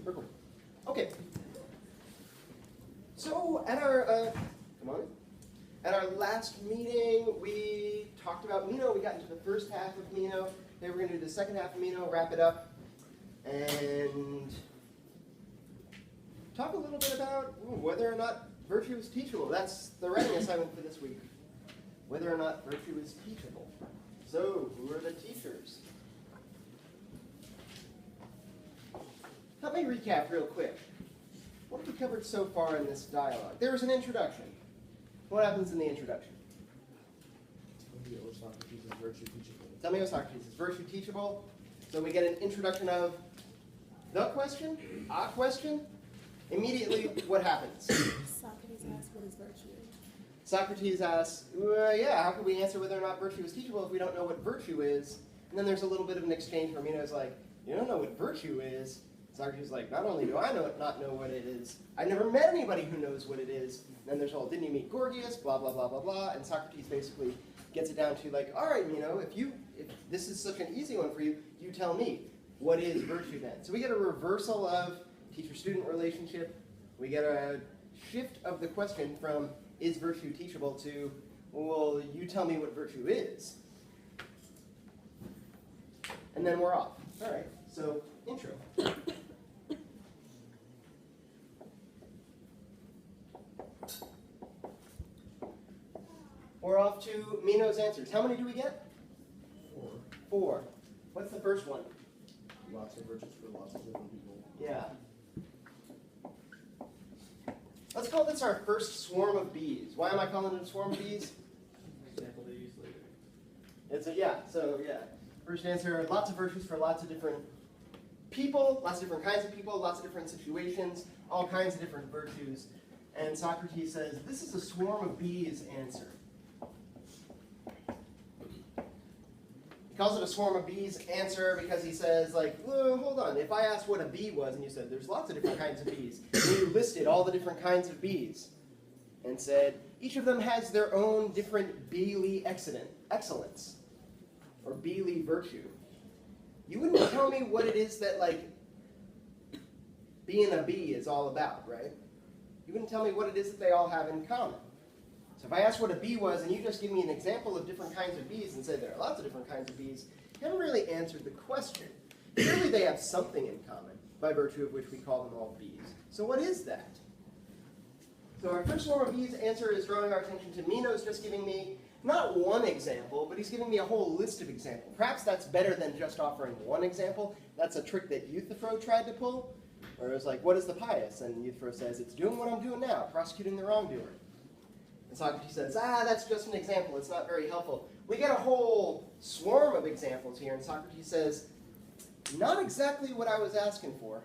We're cool. Okay. So at our at our last meeting, we talked about Meno. We got into the first half of Meno. Then we're going to do the second half of Meno, wrap it up, and talk a little bit about whether or not virtue is teachable. That's the writing assignment for this week. Whether or not virtue is teachable. So, who are the teachers? Let me recap real quick. What have we covered so far in this dialogue? There was an introduction. What happens in the introduction? Tell me, O Socrates, is virtue teachable? Tell me, O Socrates, is virtue teachable? So we get an introduction of the question, a question. Immediately, what happens? Socrates asks, what is virtue? Socrates asks, how can we answer whether or not virtue is teachable if we don't know what virtue is? And then there's a little bit of an exchange where Meno's like, you don't know what virtue is. Socrates is like, not only do I not know what it is, I've never met anybody who knows what it is. And then there's all, didn't you meet Gorgias, blah, blah, blah, blah, blah. And Socrates basically gets it down to like, all right, Meno, if this is such an easy one for you, you tell me, what is virtue then? So we get a reversal of teacher-student relationship. We get a shift of the question from, is virtue teachable to, well, you tell me what virtue is. And then we're off. All right, so intro. We're off to Meno's answers. How many do we get? 4. 4. What's the first one? Lots of virtues for lots of different people. Yeah. Let's call this our first swarm of bees. Why am I calling it a swarm of bees? Example they use later. First answer, lots of virtues for lots of different people, lots of different kinds of people, lots of different situations, all kinds of different virtues. And Socrates says, this is a swarm of bees answer. He calls it a swarm of bees answer because he says, like, well, hold on, if I asked what a bee was and you said, there's lots of different kinds of bees, and you listed all the different kinds of bees and said, each of them has their own different beely excellence, or beely virtue. You wouldn't tell me what it is that, like, being a bee is all about, right? You wouldn't tell me what it is that they all have in common. So if I asked what a bee was, and you just give me an example of different kinds of bees and said there are lots of different kinds of bees, you haven't really answered the question. Surely they have something in common, by virtue of which we call them all bees. So what is that? So our first swarm of bees answer is drawing our attention to Meno's just giving me not one example, but he's giving me a whole list of examples. Perhaps that's better than just offering one example. That's a trick that Euthyphro tried to pull. Or it was like, what is the pious? And Euthyphro says, it's doing what I'm doing now, prosecuting the wrongdoer. And Socrates says, that's just an example. It's not very helpful. We get a whole swarm of examples here, and Socrates says, not exactly what I was asking for.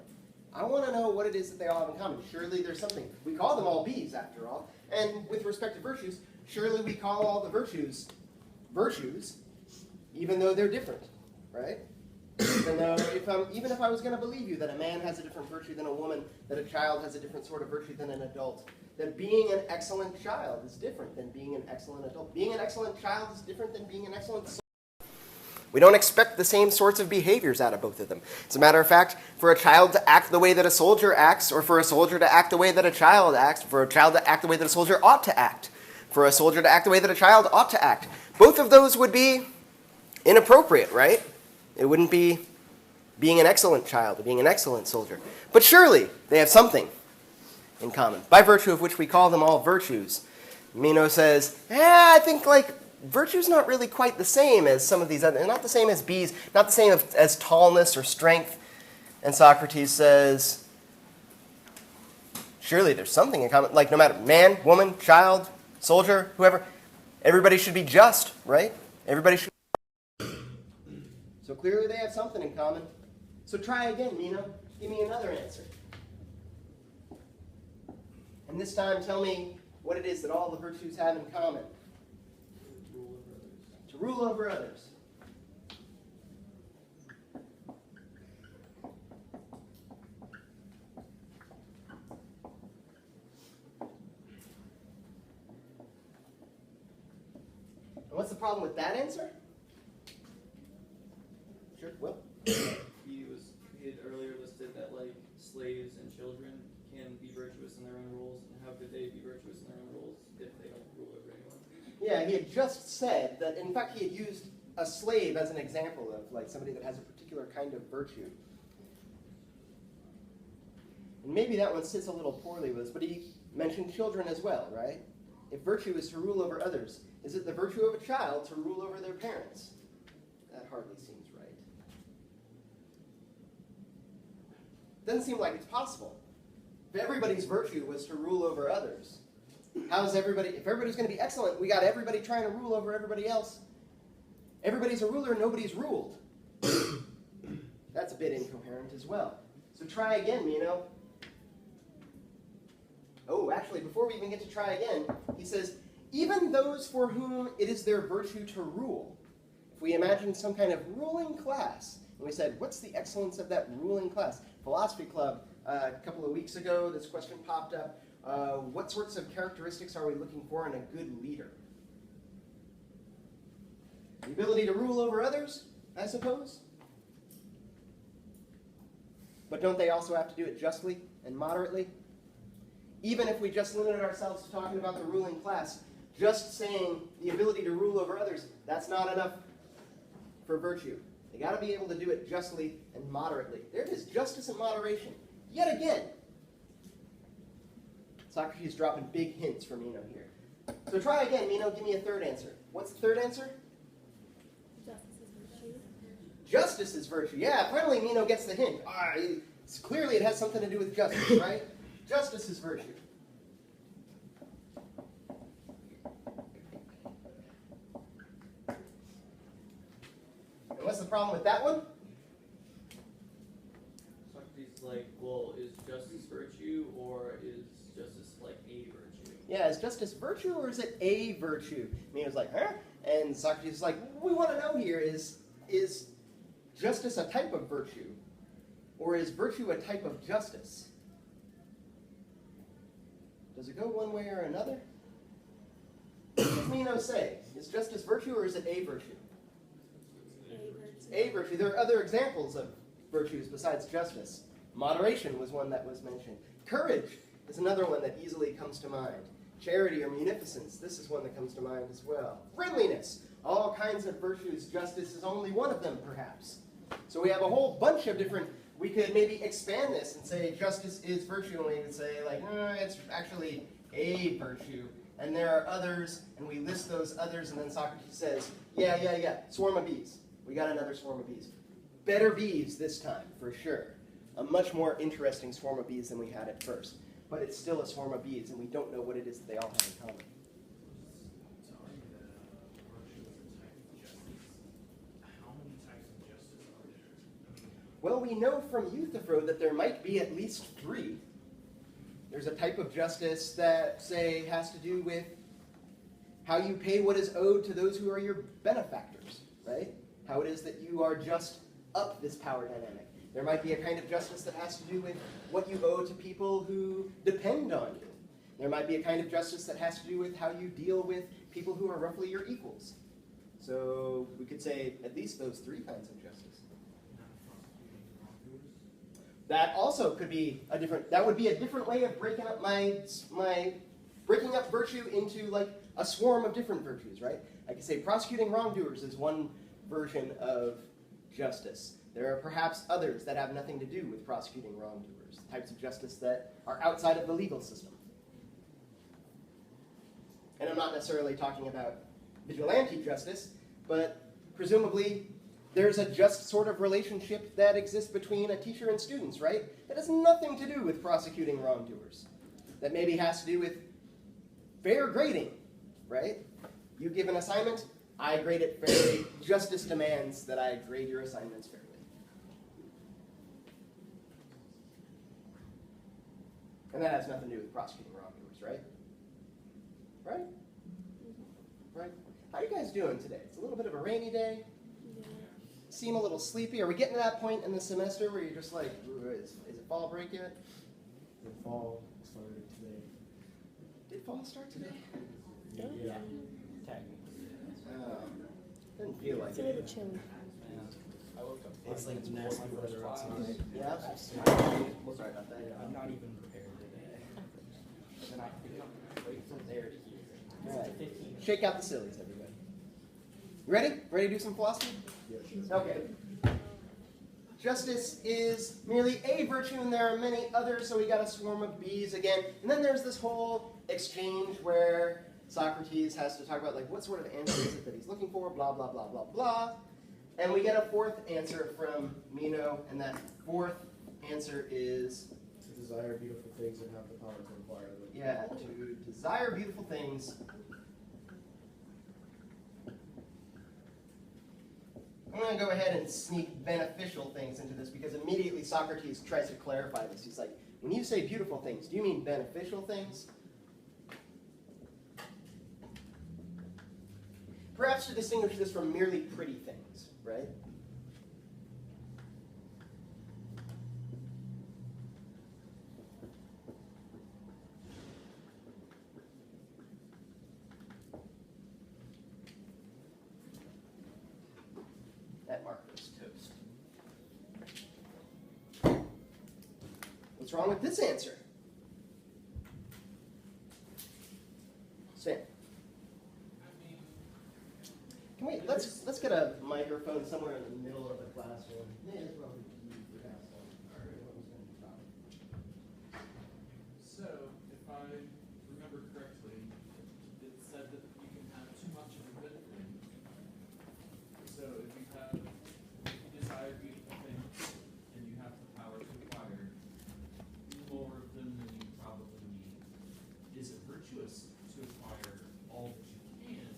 I want to know what it is that they all have in common. Surely there's something. We call them all bees, after all. And with respect to virtues, surely we call all the virtues, even though they're different, right? Even if I was going to believe you that a man has a different virtue than a woman, that a child has a different sort of virtue than an adult, that being an excellent child is different than being an excellent adult. Being an excellent child is different than being an excellent soldier. We don't expect the same sorts of behaviors out of both of them. As a matter of fact, for a child to act the way that a soldier acts, or for a soldier to act the way that a child acts, for a child to act the way that a soldier ought to act, for a soldier to act the way that a child ought to act, both of those would be inappropriate, right? It wouldn't be being an excellent child or being an excellent soldier. But surely they have something in common, by virtue of which we call them all virtues. Meno says, I think virtue's not really quite the same as some of these other, not the same as bees, not the same as tallness or strength. And Socrates says, surely there's something in common, like no matter man, woman, child, soldier, whoever, everybody should be just, right? Everybody should. So clearly they have something in common. So try again, Meno. Give me another answer. And this time tell me what it is that all the virtues have in common. To rule over others. And what's the problem with that answer? Sure, Will? He had earlier listed that like slaves virtuous in their own rules, and how could they be virtuous in their own rules if they don't rule over anyone? Yeah, he had just said that, in fact, he had used a slave as an example of like somebody that has a particular kind of virtue. And maybe that one sits a little poorly with us, but he mentioned children as well, right? If virtue is to rule over others, is it the virtue of a child to rule over their parents? That hardly seems right. Doesn't seem like it's possible. If everybody's virtue was to rule over others, how's everybody, if everybody's going to be excellent, we got everybody trying to rule over everybody else. Everybody's a ruler, nobody's ruled. That's a bit incoherent as well. So try again, Meno. Oh, actually, before we even get to try again, he says, even those for whom it is their virtue to rule. If we imagine some kind of ruling class, and we said, what's the excellence of that ruling class? Philosophy Club, a couple of weeks ago, this question popped up. What sorts of characteristics are we looking for in a good leader? The ability to rule over others, I suppose. But don't they also have to do it justly and moderately? Even if we just limited ourselves to talking about the ruling class, just saying the ability to rule over others, that's not enough for virtue. They got to be able to do it justly and moderately. There it is, justice and moderation. Yet again, Socrates dropping big hints for Meno here. So try again, Meno, give me a third answer. What's the third answer? Justice is virtue. Justice is virtue. Yeah, finally Meno gets the hint. Clearly it has something to do with justice, right? Justice is virtue. And what's the problem with that one? Socrates is like, well, is justice virtue, or is justice like a virtue? Yeah, is justice virtue or is it a virtue? Meno's like, huh? And Socrates is like, what we want to know here is justice a type of virtue? Or is virtue a type of justice? Does it go one way or another? What does Meno say? Is justice virtue or is it a virtue? A virtue. There are other examples of virtues besides justice. Moderation was one that was mentioned. Courage is another one that easily comes to mind. Charity or munificence, this is one that comes to mind as well. Friendliness, all kinds of virtues. Justice is only one of them, perhaps. So we have a whole bunch of different, we could maybe expand this and say justice is virtue, and we would say, like, it's actually a virtue. And there are others, and we list those others, and then Socrates says, yeah, swarm of bees. We got another swarm of bees. Better bees this time, for sure. A much more interesting swarm of bees than we had at first. But it's still a swarm of bees, and we don't know what it is that they all have in common. To argue that virtue is a type of justice, how many types of justice are there? Well, we know from Euthyphro that there might be at least 3. There's a type of justice that, say, has to do with how you pay what is owed to those who are your benefactors, right? How it is that you are just up this power dynamic. There might be a kind of justice that has to do with what you owe to people who depend on you. There might be a kind of justice that has to do with how you deal with people who are roughly your equals. So we could say at least those 3 kinds of justice. That also could be a different, that would be a different way of breaking up breaking up virtue into like a swarm of different virtues, right? I could say prosecuting wrongdoers is one version of justice. There are perhaps others that have nothing to do with prosecuting wrongdoers, types of justice that are outside of the legal system. And I'm not necessarily talking about vigilante justice, but presumably there's a just sort of relationship that exists between a teacher and students, right? That has nothing to do with prosecuting wrongdoers. That maybe has to do with fair grading, right? You give an assignment, I grade it fairly. Justice demands that I grade your assignments fairly. And that has nothing to do with prosecuting wrongdoers, right? Right? Right? How are you guys doing today? It's a little bit of a rainy day. Yeah. Seem a little sleepy. Are we getting to that point in the semester where you're just like, is it fall break yet? The fall started today. Did fall start today? Yeah. Technically. Didn't feel like It's a little it. chilly. I woke up. It's like nasty weather outside. Yeah? Sorry about that. I'm not even prepared today. have to come right from there to here. All right. 15. Shake out the sillies, everybody. You ready? Ready to do some philosophy? Yes. Okay. Justice is merely a virtue, and there are many others, so we got a swarm of bees again. And then there's this whole exchange where Socrates has to talk about, like, what sort of answer is it that he's looking for, blah, blah, blah, blah, blah. And we get a fourth answer from Meno, and that fourth answer is... To desire beautiful things and have the power to acquire them. Yeah, to desire beautiful things. I'm going to go ahead and sneak beneficial things into this because immediately Socrates tries to clarify this. He's like, when you say beautiful things, do you mean beneficial things? Perhaps to distinguish this from merely pretty things, right? That marker is toast. What's wrong with this answer? Sam. Can we let's get a microphone somewhere in the middle of the classroom. May as well be for that one. All right, what was going to talk? So, if I remember correctly, it said that you can have too much of a good thing. So, if you desire beautiful things and you have the power to acquire more of them than you probably need, is it virtuous to acquire all that you can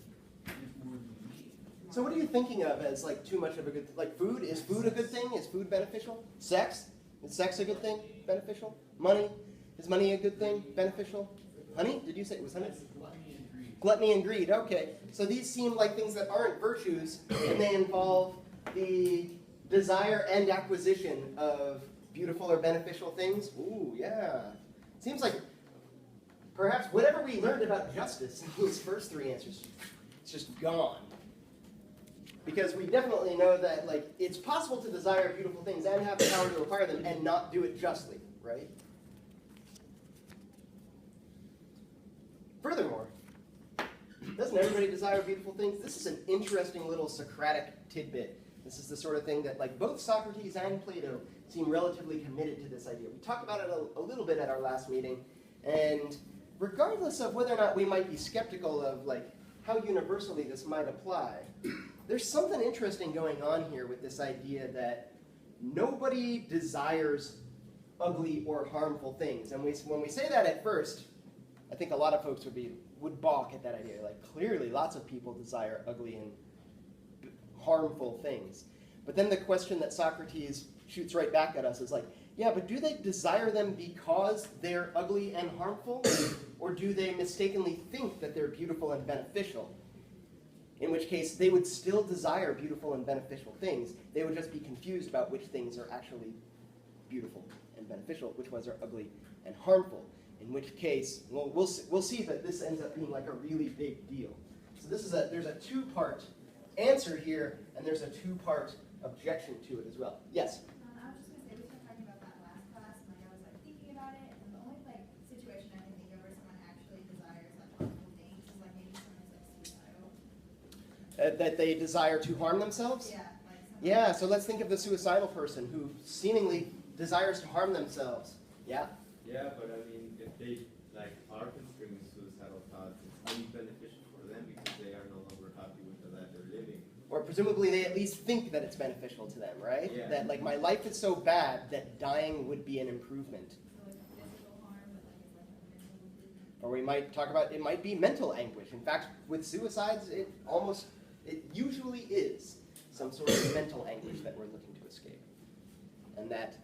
and more than you need? So what are you thinking of as like too much of a good like food? Is food a good thing? Is food beneficial? Sex? Is sex a good thing? Beneficial? Money? Is money a good thing? Beneficial? Honey? Did you say it was honey? Gluttony and greed. Gluttony and greed. Okay. So these seem like things that aren't virtues, and they involve the desire and acquisition of beautiful or beneficial things. Ooh, yeah. Seems like perhaps whatever we learned about justice in these first three answers, it's just gone. Because we definitely know that like it's possible to desire beautiful things and have the power to acquire them and not do it justly, right? Furthermore, doesn't everybody desire beautiful things? This is an interesting little Socratic tidbit. This is the sort of thing that like both Socrates and Plato seem relatively committed to this idea. We talked about it a little bit at our last meeting, and regardless of whether or not we might be skeptical of like how universally this might apply, there's something interesting going on here with this idea that nobody desires ugly or harmful things. And when we say that at first, I think a lot of folks would balk at that idea. Like clearly lots of people desire ugly and harmful things. But then the question that Socrates shoots right back at us is like, yeah, but do they desire them because they're ugly and harmful? Or do they mistakenly think that they're beautiful and beneficial? In which case, they would still desire beautiful and beneficial things. They would just be confused about which things are actually beautiful and beneficial, which ones are ugly and harmful. In which case, well, we'll see that this ends up being like a really big deal. So there's a two-part answer here, and there's a two-part objection to it as well. Yes? I was just going to say, we started talking about that last class, and I was thinking about it, and the only situation I can think of where someone actually desires harmful things is maybe someone's suicidal. That they desire to harm themselves? Yeah. Yeah, so let's think of the suicidal person who seemingly desires to harm themselves. Yeah? Yeah, but I mean, if they are considering suicidal thoughts, it's only beneficial for them because they are no longer happy with the life they're living. Or presumably they at least think that it's beneficial to them, right? Yeah. That my life is so bad that dying would be an improvement. So physical harm, but it's a mental. Or we might talk about, it might be mental anguish. In fact, with suicides, it usually is some sort of mental anguish that we're looking to escape. And that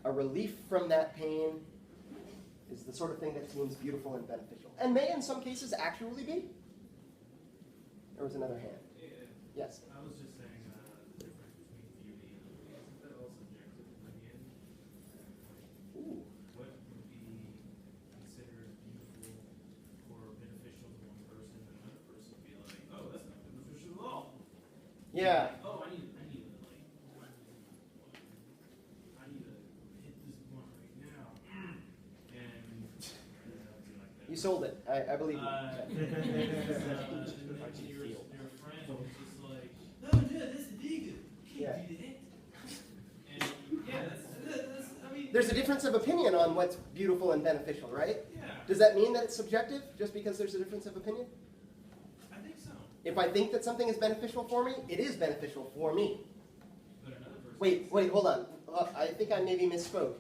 a relief from that pain is the sort of thing that seems beautiful and beneficial. And may in some cases actually be. There was another hand. Yes? I was just saying the difference between beauty and ugly. Isn't that all subjective in the end? Ooh. What would be considered beautiful or beneficial to one person, and another person would be like, oh, that's not beneficial at all. Yeah. Oh, I need to hit this blunt right now. And You sold it. I believe you. Your friend was just like, oh no, that's vegan. Yeah. Can't do that. And yeah, that's I mean. There's a difference of opinion on what's beautiful and beneficial, right? Yeah, Does that mean that it's subjective just because there's a difference of opinion? I think so. If I think that something is beneficial for me, it is beneficial for me. But another person. Wait, hold on. I think I maybe misspoke.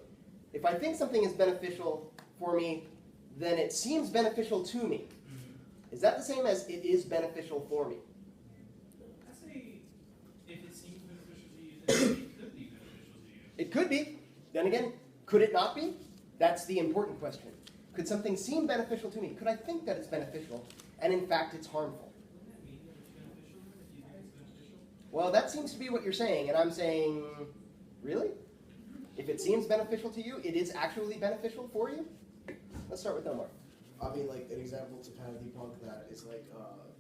If I think something is beneficial for me, then it seems beneficial to me. Is that the same as it is beneficial for me? I say, if it seems beneficial to you, then it could be beneficial to you. It could be. Then again, could it not be? That's the important question. Could something seem beneficial to me? Could I think that it's beneficial, and in fact it's harmful? Wouldn't that mean that it's beneficial if you think it's beneficial? Well, that seems to be what you're saying, and I'm saying, really? If it seems beneficial to you, it is actually beneficial for you? Let's start with Omar. I mean, like an example to kind of debunk that is like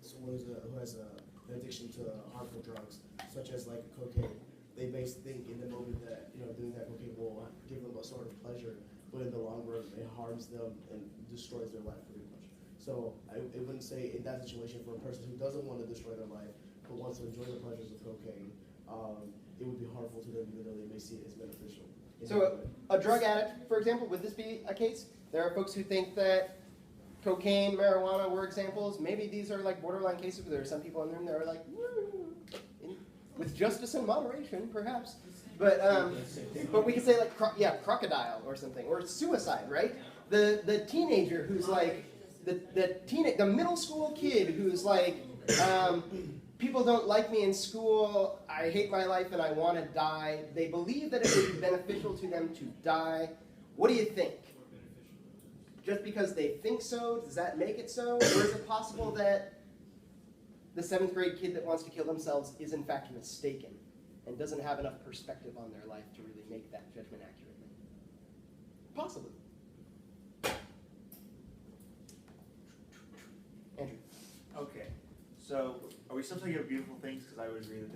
someone who has an addiction to harmful drugs, such as like cocaine. They may think in the moment that doing that cocaine will give them a sort of pleasure, but in the long run it harms them and destroys their life pretty much. So I wouldn't say in that situation for a person who doesn't want to destroy their life but wants to enjoy the pleasures of cocaine, it would be harmful to them even though they may see it as beneficial. So a drug addict, for example, would this be a case? There are folks who think that cocaine, marijuana were examples. Maybe these are like borderline cases, but there are some people in the room that are like, woo, with justice and moderation, perhaps. But we could say like, crocodile or something, or suicide, right? The teenager who's like, the middle school kid who's like, people don't like me in school, I hate my life and I want to die. They believe that it would be beneficial to them to die. What do you think? Just because they think so, does that make it so? Or is it possible that the 7th grade kid that wants to kill themselves is in fact mistaken and doesn't have enough perspective on their life to really make that judgment accurately? Possibly. Andrew. Okay, so are we still talking about beautiful things? Because I would agree that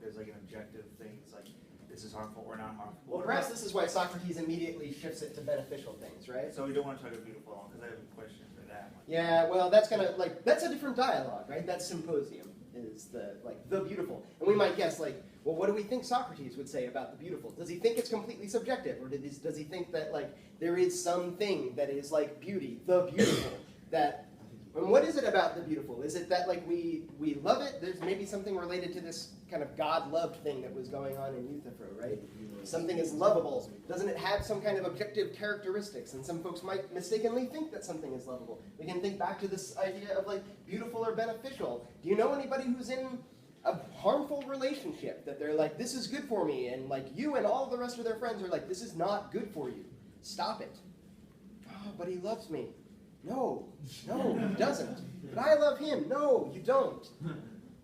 there's like an objective things like this is harmful or not harmful. Well, perhaps this is why Socrates immediately shifts it to beneficial things, right? So we don't want to talk about beautiful at all because I have a question for that one. Yeah, well, that's kind of like, that's a different dialogue, right? That's symposium, is the beautiful. And we might guess, like, well, what do we think Socrates would say about the beautiful? Does he think it's completely subjective? Or does he think that, like, there is something that is like beauty, the beautiful, that, and what is it about the beautiful? Is it that, like, we love it? There's maybe something related to this kind of God-loved thing that was going on in Euthyphro, right? Something is lovable. Doesn't it have some kind of objective characteristics? And some folks might mistakenly think that something is lovable. We can think back to this idea of, like, beautiful or beneficial. Do you know anybody who's in a harmful relationship that they're like, this is good for me, and, like, you and all the rest of their friends are like, this is not good for you. Stop it. Oh, but he loves me. No, he doesn't. But I love him. No, you don't.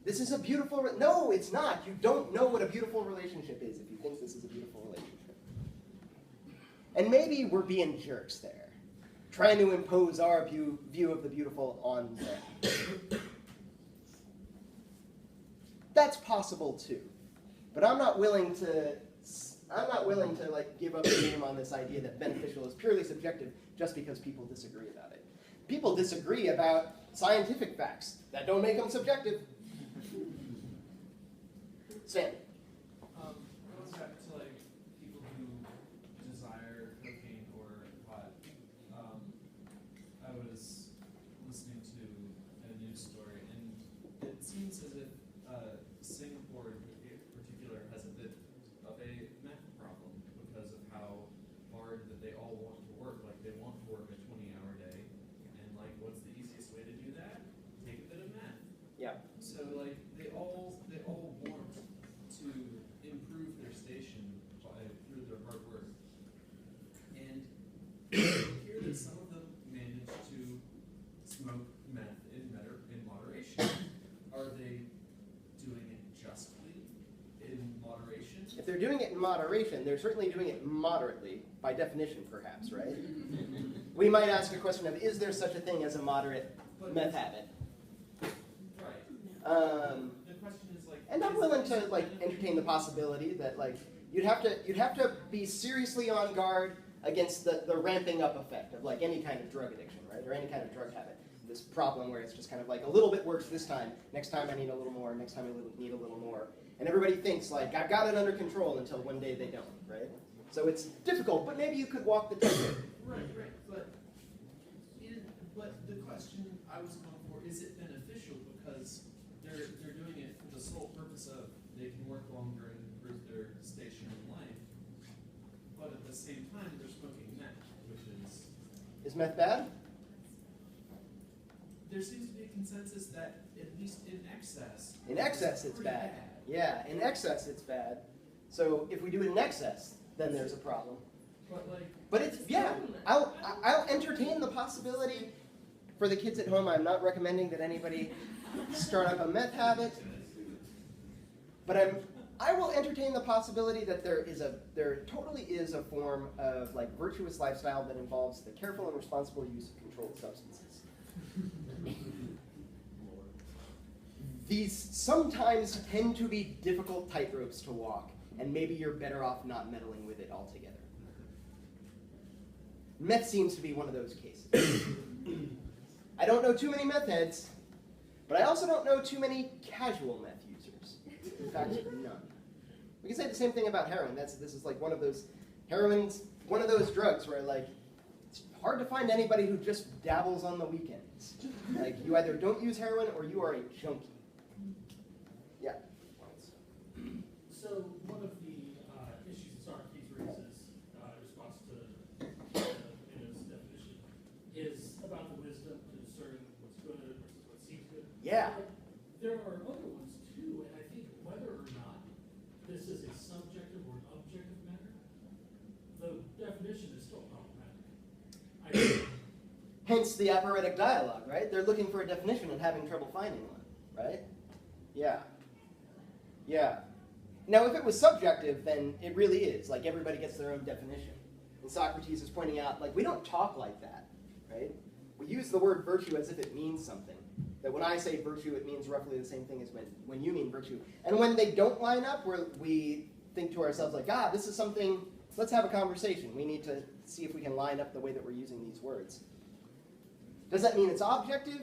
This is a beautiful, no, it's not. You don't know what a beautiful relationship is if you think this is a beautiful relationship. And maybe we're being jerks there, trying to impose our view of the beautiful on them. That's possible too. But I'm not willing to like give up the game on this idea that beneficial is purely subjective just because people disagree about it. People disagree about scientific facts. That don't make them subjective. Sam. Going back to like people who desire cocaine or pot, I was listening to a news story, and it seems as if Singapore in particular has a bit of a meth problem because of how hard that they all want to work. Like they want to work a 20-hour day, and like what's the easiest way to do that? Take a bit of meth. Yeah. So like they all want to improve their station through their hard work. And I hear that some of them manage to smoke meth in moderation. Are they doing it justly in moderation? If they're doing it in moderation, they're certainly doing it moderately, by definition perhaps, right? We might ask a question of, is there such a thing as a moderate meth habit? Right. The question is like, And I'm willing to like entertain the possibility that like you'd have to be seriously on guard against the ramping up effect of like any kind of drug addiction, right? Or any kind of drug habit. This problem where it's just kind of like a little bit works this time, next time I need a little more, next time I need a little more. And everybody thinks like, I've got it under control until one day they don't, right? So it's difficult, but maybe you could walk the tightrope. Right. But the question I was going for, is it beneficial? Because they're doing it for the sole purpose of they can work longer and improve their station in life. But at the same time, they're smoking meth, which is... Is meth bad? There seems to be a consensus that, at least in excess... In excess it's pretty bad. Yeah, in excess it's bad. So if we do it in excess, then there's a problem. But like... But it's, yeah, I'll entertain the possibility. For the kids at home, I'm not recommending that anybody start up a meth habit. But I will entertain the possibility that there totally is a form of like virtuous lifestyle that involves the careful and responsible use of controlled substances. These sometimes tend to be difficult tightropes to walk, and maybe you're better off not meddling with it altogether. Meth seems to be one of those cases. I don't know too many meth heads, but I also don't know too many casual meth users. In fact, none. We can say the same thing about heroin. This is like one of those drugs where like it's hard to find anybody who just dabbles on the weekends. Like you either don't use heroin or you are a junkie. Yeah. So one of the issues that Socrates raises in response to Meno's definition is about the wisdom to discern what's good versus what seems good. Yeah. But there are other ones too, and I think whether or not this is a subjective or an objective matter, the definition is still problematic. Hence the aphoretic dialogue, right? They're looking for a definition and having trouble finding one, right? Yeah. Yeah. Now, if it was subjective, then it really is. Like, everybody gets their own definition. And Socrates is pointing out, like, we don't talk like that, right? We use the word virtue as if it means something. That when I say virtue, it means roughly the same thing as when you mean virtue. And when they don't line up, we think to ourselves, like, this is something, let's have a conversation. We need to see if we can line up the way that we're using these words. Does that mean it's objective?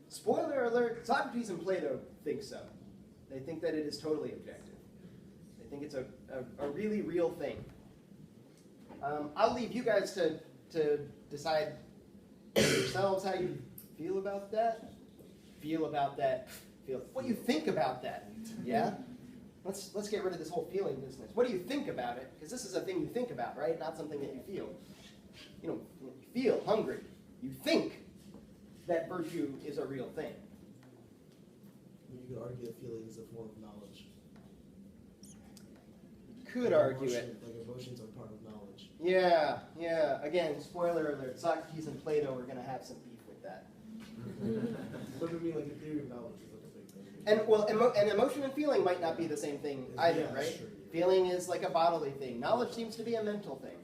Spoiler alert, Socrates and Plato think so. They think that it is totally objective. They think it's a really real thing. I'll leave you guys to decide yourselves how you feel about that. What do you think about that? Yeah? Let's get rid of this whole feeling business. What do you think about it? Because this is a thing you think about, right? Not something that you feel. You feel hungry. You think that virtue is a real thing. You could argue that feeling is a form of knowledge. Could argue it. Like emotions are part of knowledge. Yeah. Again, spoiler alert, Socrates and Plato are going to have some beef with that. But I mean, like, the theory of knowledge is like a big thing. And, well, and emotion and feeling might not be the same thing either, Yeah, right? sure. Feeling is like a bodily thing. Knowledge seems to be a mental thing.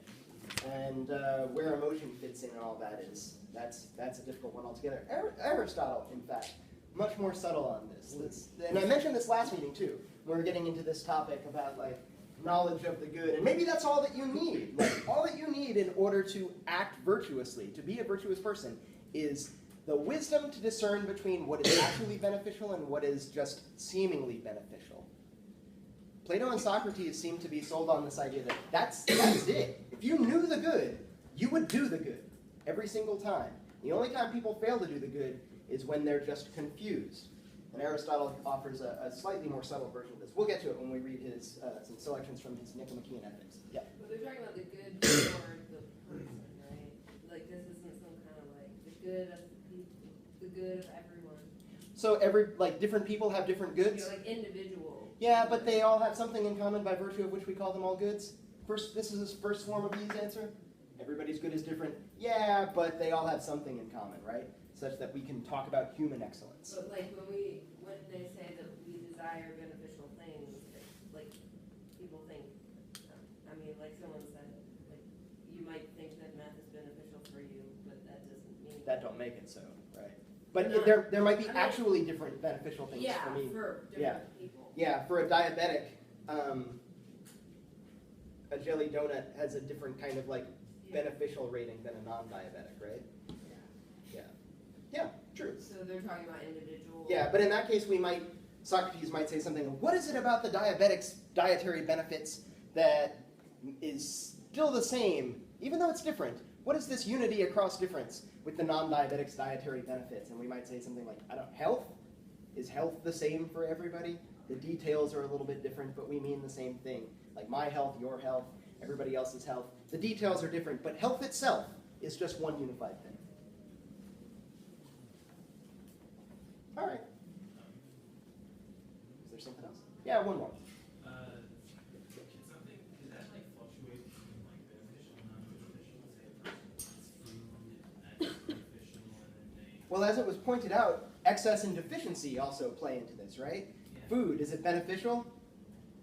And where emotion fits in and all that is, that's a difficult one altogether. Aristotle, in fact, much more subtle on this. And I mentioned this last meeting too, when we were getting into this topic about like knowledge of the good. And maybe that's all that you need. Like all that you need in order to act virtuously, to be a virtuous person, is the wisdom to discern between what is actually beneficial and what is just seemingly beneficial. Plato and Socrates seem to be sold on this idea that that's it. If you knew the good, you would do the good every single time. The only time people fail to do the good is when they're just confused. And Aristotle offers a slightly more subtle version of this. We'll get to it when we read his some selections from his Nicomachean Ethics. Yeah. But they're talking about the good for the person, right? Like this isn't some kind of like the good of the people, the good of everyone. So different people have different goods? Like individual. Yeah, but they all have something in common by virtue of which we call them all goods. This is his first form of B's answer. Everybody's good is different. Yeah, but they all have something in common, right? Such that we can talk about human excellence. But like when they say that we desire beneficial things, like people think, like someone said, like you might think that math is beneficial for you, but that doesn't mean That don't make it so, right? But No, there might be actually different beneficial things for me. for different Yeah. people. Yeah, for a diabetic, a jelly donut has a different kind of like beneficial rating than a non-diabetic, right? Yeah. Yeah, true. So they're talking about individual. Yeah, but in that case, Socrates might say something, what is it about the diabetic's dietary benefits that is still the same, even though it's different? What is this unity across difference with the non-diabetic's dietary benefits? And we might say something like, health? Is health the same for everybody? The details are a little bit different, but we mean the same thing. Like my health, your health, everybody else's health. The details are different, but health itself is just one unified thing. All right. Is there something else? Yeah, one more. Can that like fluctuate between like beneficial and non-beneficial? Say a person wants food and that's beneficial and then they... Well, as it was pointed out, excess and deficiency also play into this, right? Yeah. Food, is it beneficial?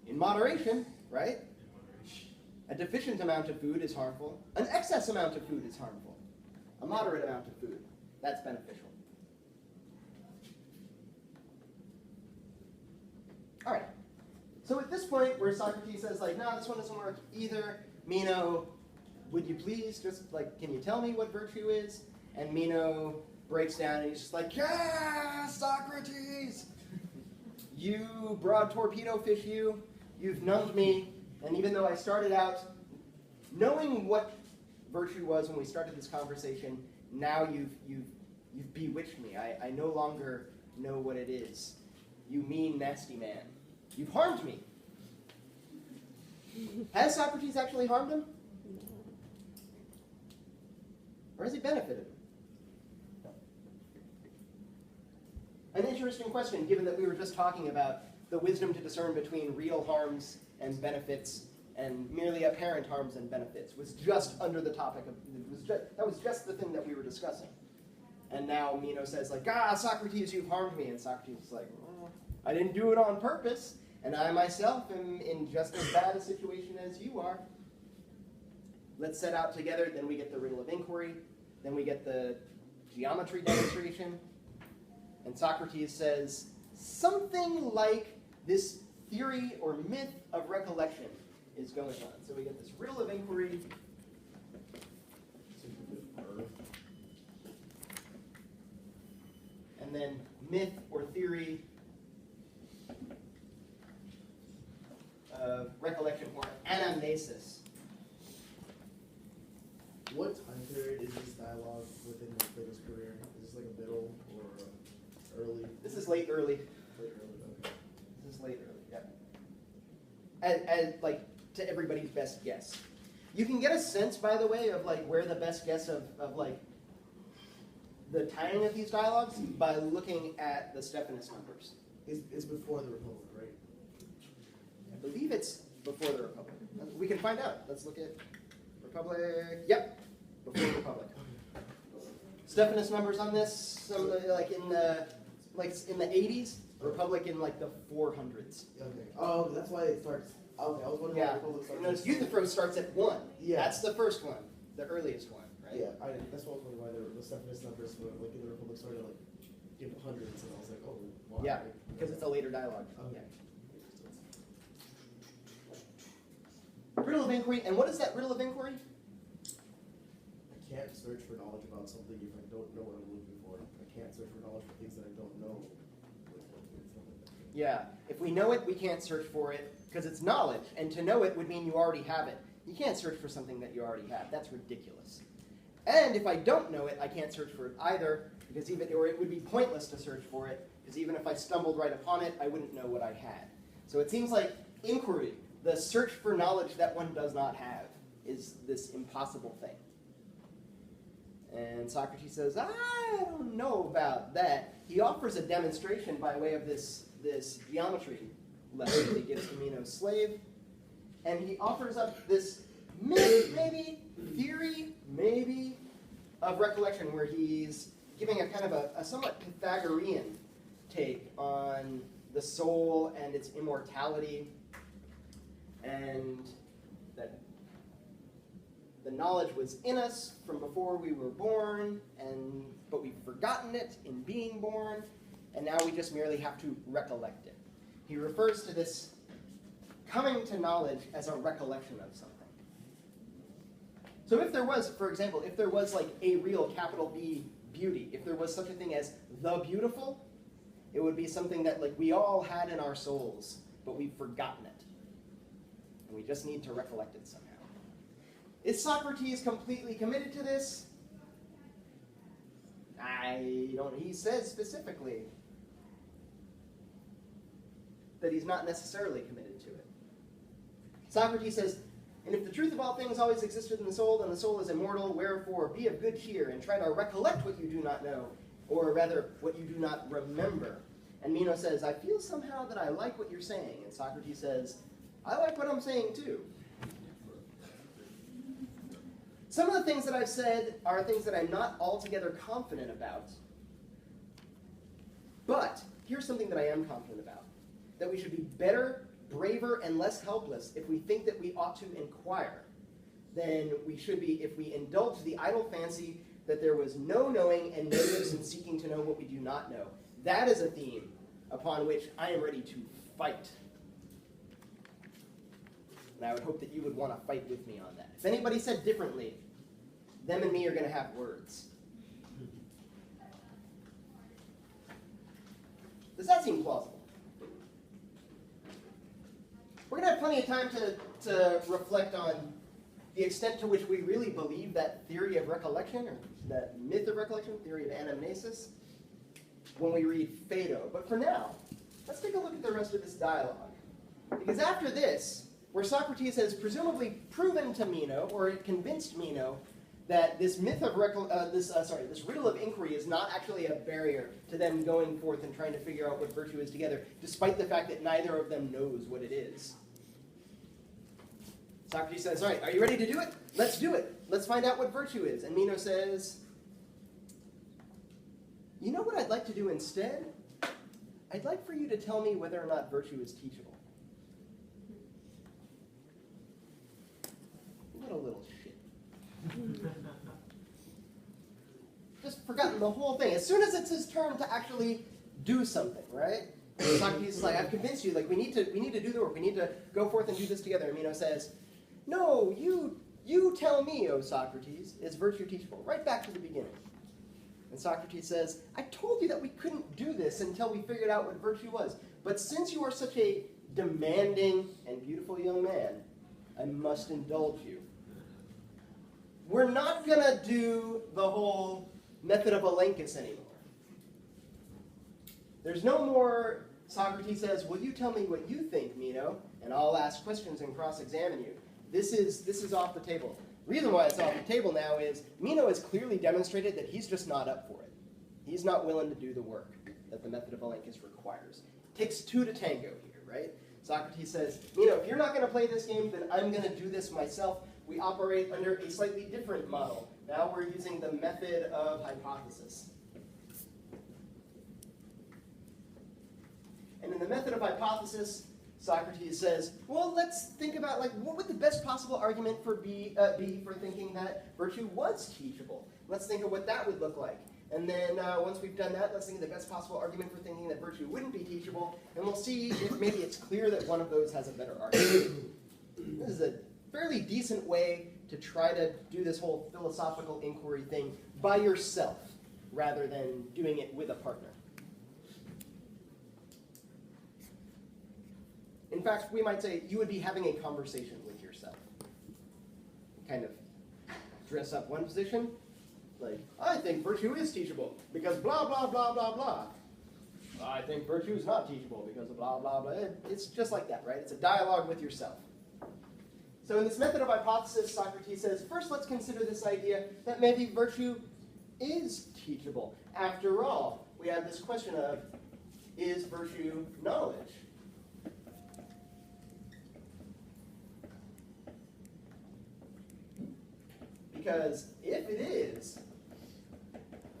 In moderation, right? In moderation. A deficient amount of food is harmful. An excess amount of food is harmful. A moderate amount of food, that's beneficial. All right. So at this point where Socrates says, like, no, this one doesn't work either, Meno, would you please just, like, can you tell me what virtue is? And Meno breaks down and he's just like, yeah, Socrates! You broad torpedo fish, you've numbed me. And even though I started out knowing what virtue was when we started this conversation, now you've bewitched me. I no longer know what it is. You mean, nasty man. You've harmed me. Has Socrates actually harmed him? Or has he benefited him? An interesting question, given that we were just talking about the wisdom to discern between real harms and benefits and merely apparent harms and benefits, was just under the topic of, that was just the thing that we were discussing. And now Meno says, like, Socrates, you've harmed me. And Socrates is like, I didn't do it on purpose, and I myself am in just as bad a situation as you are. Let's set out together, then we get the riddle of inquiry, then we get the geometry demonstration, and Socrates says something like this theory or myth of recollection is going on. So we get this riddle of inquiry, and then myth or theory of recollection or anamnesis. What time period is this dialogue within Plato's career? Is this like a middle or early? This is late early. Late early, okay. This is late early, yeah. And like to everybody's best guess. You can get a sense, by the way, of like where the best guess of like the timing of these dialogues by looking at the Stephanus numbers. It's before the Republic, right? I believe it's before the Republic. We can find out. Let's look at Republic. Yep, before the Republic. Stephanus numbers on this, like in the 80s. Republic in like the 400s. Okay. Oh, that's why it starts. Okay, I was wondering why the Republic starts. Notice Euthyphro starts at 1. Yeah. That's the first one, the earliest one, right? Yeah, that's why I was wondering why the Stephanus numbers were like in the Republic started like in the hundreds, and I was like, oh, why? Yeah, because it's a later dialogue. Okay. Riddle of inquiry, and what is that riddle of inquiry? I can't search for knowledge about something if I don't know what I'm looking for. I can't search for knowledge for things that I don't know. Yeah, if we know it, we can't search for it because it's knowledge, and to know it would mean you already have it. You can't search for something that you already have. That's ridiculous. And if I don't know it, I can't search for it either, because it would be pointless to search for it, because even if I stumbled right upon it, I wouldn't know what I had. So it seems like inquiry, the search for knowledge that one does not have, is this impossible thing. And Socrates says, I don't know about that. He offers a demonstration by way of this geometry lesson that he gives to Meno's slave. And he offers up this myth, maybe, theory, maybe, of recollection, where he's giving a kind of a somewhat Pythagorean take on the soul and its immortality, and that the knowledge was in us from before we were born, but we've forgotten it in being born, and now we just merely have to recollect it. He refers to this coming to knowledge as a recollection of something. So if there was, for example, if there was like a real capital B beauty, if there was such a thing as the beautiful, it would be something that like we all had in our souls, but we've forgotten it. And we just need to recollect it somehow. Is Socrates completely committed to this? I don't, he says specifically that he's not necessarily committed to it. Socrates says, and if the truth of all things always existed in the soul, then the soul is immortal, wherefore be of good cheer and try to recollect what you do not know, or rather, what you do not remember. And Meno says, I feel somehow that I like what you're saying. And Socrates says, I like what I'm saying too. Some of the things that I've said are things that I'm not altogether confident about. But here's something that I am confident about. That we should be better, braver, and less helpless if we think that we ought to inquire than we should be if we indulge the idle fancy that there was no knowing and no use in seeking to know what we do not know. That is a theme upon which I am ready to fight. And I would hope that you would want to fight with me on that. If anybody said differently, them and me are going to have words. Does that seem plausible? We're going to have plenty of time to reflect on the extent to which we really believe that theory of recollection, or that myth of recollection, theory of anamnesis, when we read Phaedo. But for now, let's take a look at the rest of this dialogue. Because after this, where Socrates has presumably proven to Meno, or convinced Meno, that this myth of this riddle of inquiry is not actually a barrier to them going forth and trying to figure out what virtue is together, despite the fact that neither of them knows what it is. Socrates says, all right, are you ready to do it? Let's do it. Let's find out what virtue is. And Meno says, you know what I'd like to do instead? I'd like for you to tell me whether or not virtue is teachable. What a little shit. Just forgotten the whole thing. As soon as it's his turn to actually do something, right? Socrates is like, I've convinced you, like we need to do the work. We need to go forth and do this together. And Meno says, no, you tell me, O Socrates, is virtue teachable? Right back to the beginning. And Socrates says, I told you that we couldn't do this until we figured out what virtue was. But since you are such a demanding and beautiful young man, I must indulge you. We're not going to do the whole method of Elenchus anymore. There's no more, Socrates says, will you tell me what you think, Meno, and I'll ask questions and cross-examine you. This is off the table. The reason why it's off the table now is Meno has clearly demonstrated that he's just not up for it. He's not willing to do the work that the method of Elenchus requires. It takes two to tango here, right? Socrates says, Meno, if you're not going to play this game, then I'm going to do this myself. We operate under a slightly different model. Now we're using the method of hypothesis. And in the method of hypothesis, Socrates says, well, let's think about like what would the best possible argument for be for thinking that virtue was teachable. Let's think of what that would look like. And then once we've done that, let's think of the best possible argument for thinking that virtue wouldn't be teachable. And we'll see if maybe it's clear that one of those has a better argument. This is a fairly decent way to try to do this whole philosophical inquiry thing by yourself rather than doing it with a partner. In fact, we might say you would be having a conversation with yourself. Kind of dress up one position, like, I think virtue is teachable because blah, blah, blah, blah, blah. I think virtue is not teachable because of blah, blah, blah. It's just like that, right? It's a dialogue with yourself. So in this method of hypothesis, Socrates says, first let's consider this idea that maybe virtue is teachable. After all, we have this question of, is virtue knowledge? Because if it is,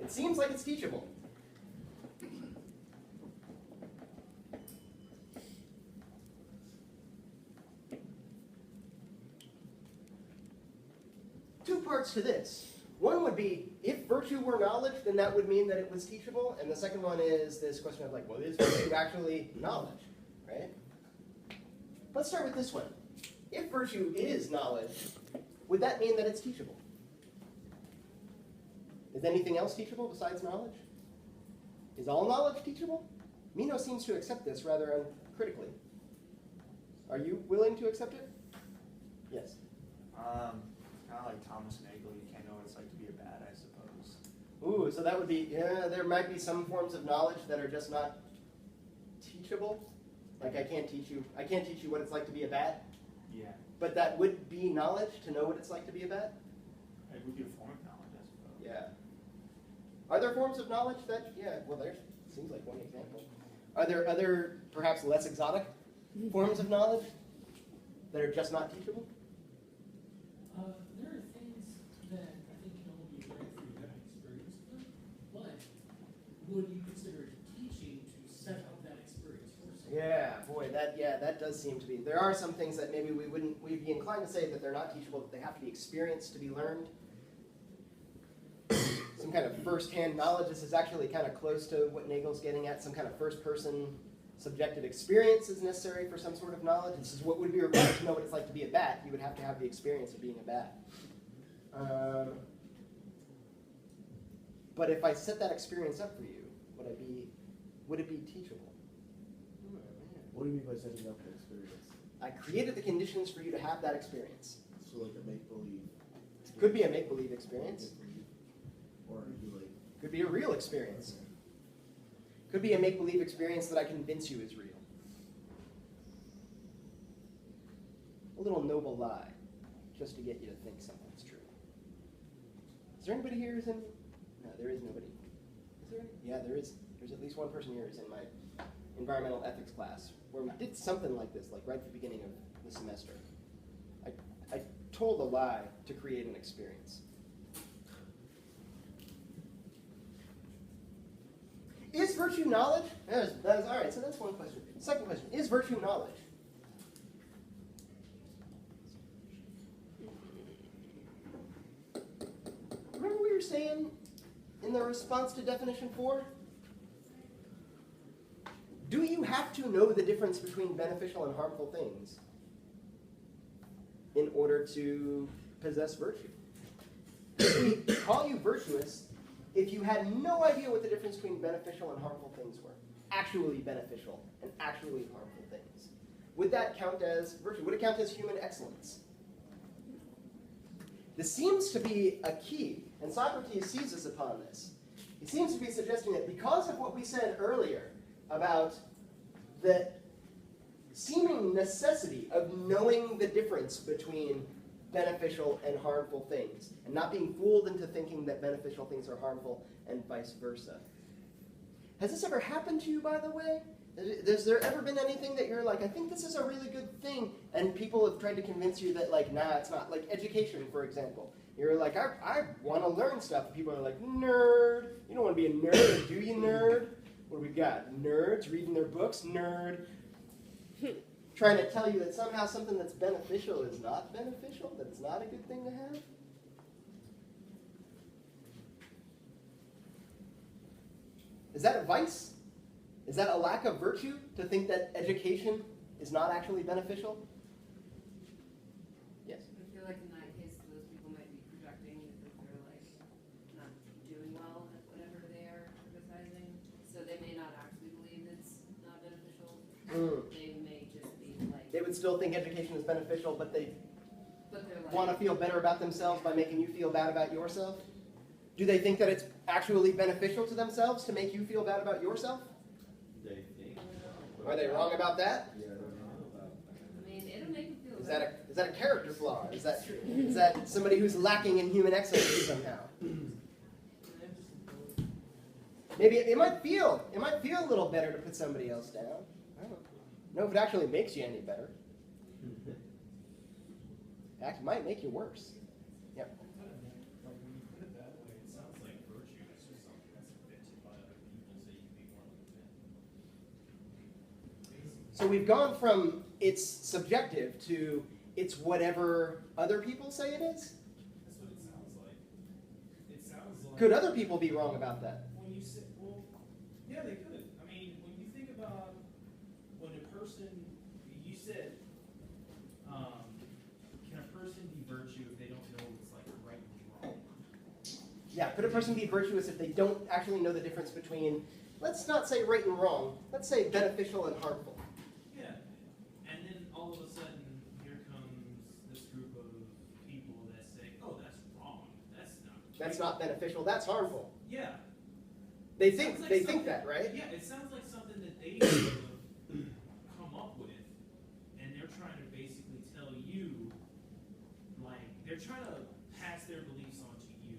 it seems like it's teachable. Two parts to this. One would be, if virtue were knowledge, then that would mean that it was teachable. And the second one is this question of like, well, is virtue actually knowledge, right? Let's start with this one. If virtue is knowledge, would that mean that it's teachable? Is anything else teachable besides knowledge? Is all knowledge teachable? Meno seems to accept this rather uncritically. Are you willing to accept it? Yes. Kind of like Thomas Nagel, you can't know what it's like to be a bat, I suppose. Ooh, so that would be, yeah, there might be some forms of knowledge that are just not teachable. Like I can't teach you what it's like to be a bat. Yeah. But that would be knowledge, to know what it's like to be a bat? It would be a form of knowledge, I suppose. Yeah. Are there forms of knowledge that, yeah, well, there seems like one example. Are there other, perhaps less exotic forms of knowledge that are just not teachable? There are things that I think can only be learned through having experience with them, but would you consider it teaching to set up that experience for someone? Yeah, boy, that does seem to be. There are some things that maybe we'd be inclined to say that they're not teachable, that they have to be experienced to be learned. Some kind of first-hand knowledge. This is actually kind of close to what Nagel's getting at. Some kind of first-person subjective experience is necessary for some sort of knowledge. This is what would be required to know what it's like to be a bat. You would have to have the experience of being a bat. But if I set that experience up for you, would it be teachable? What do you mean by setting up an experience? I created the conditions for you to have that experience. So like a make-believe. Could be a make-believe experience. Or you like. Could be a real experience. Could be a make-believe experience that I convince you is real. A little noble lie, just to get you to think something's true. Is there anybody here who's in? No, there is nobody. Is there? Yeah, there is. There's at least one person here who's in my environmental ethics class, where we did something like this, like right at the beginning of the semester. I told a lie to create an experience. Is virtue knowledge? That is all right, so that's one question. Second question, is virtue knowledge? Remember what we were saying in the response to definition 4? Do you have to know the difference between beneficial and harmful things in order to possess virtue? If we call you virtuous if you had no idea what the difference between beneficial and harmful things were. Actually beneficial and actually harmful things. Would that count as virtue? Would it count as human excellence? This seems to be a key, and Socrates seizes upon this. He seems to be suggesting that because of what we said earlier about the seeming necessity of knowing the difference between beneficial and harmful things, and not being fooled into thinking that beneficial things are harmful and vice versa. Has this ever happened to you, by the way? Has there ever been anything that you're like, I think this is a really good thing, and people have tried to convince you that, like, nah, it's not? Like education, for example. You're like, I want to learn stuff. People are like, nerd. You don't want to be a nerd, do you, nerd? What do we got? Nerds reading their books, nerd. Trying to tell you that somehow something that's beneficial is not beneficial, that it's not a good thing to have? Is that a vice? Is that a lack of virtue to think that education is not actually beneficial? Yes? I feel like in that case, those people might be projecting because they're like not doing well at whatever they are criticizing. So they may not actually believe it's not beneficial. They may just be like. They would still think education is beneficial, but they But they're like. want to feel better about themselves by making you feel bad about yourself? Do they think that it's actually beneficial to themselves to make you feel bad about yourself? They think. Are they wrong about that? Yeah, they're wrong about that. I mean, it'll make you feel. Is that a character flaw? Is that somebody who's lacking in human excellence somehow? Maybe it might feel a little better to put somebody else down. I don't know if it actually makes you any better. It might make you worse. Yep. Like when you put it that way, it sounds like virtue is just something that's invented by other people so you can be more like them. So we've gone from it's subjective to it's whatever other people say it is? That's what it sounds like. It sounds like. Could other people be wrong about that? When you say, well, yeah, they could. I mean, when you think about when a person, you said, can a person be virtue if they don't Yeah, could a person be virtuous if they don't actually know the difference between, let's not say right and wrong, let's say beneficial and harmful? Yeah. And then all of a sudden, here comes this group of people that say, oh, that's wrong. That's not right. That's not beneficial, that's harmful. Yeah. They Sounds think like they something- think that, right? Yeah, it sounds like something that they sort of come up with, and they're trying to basically tell you, like, they're trying to pass their beliefs on to you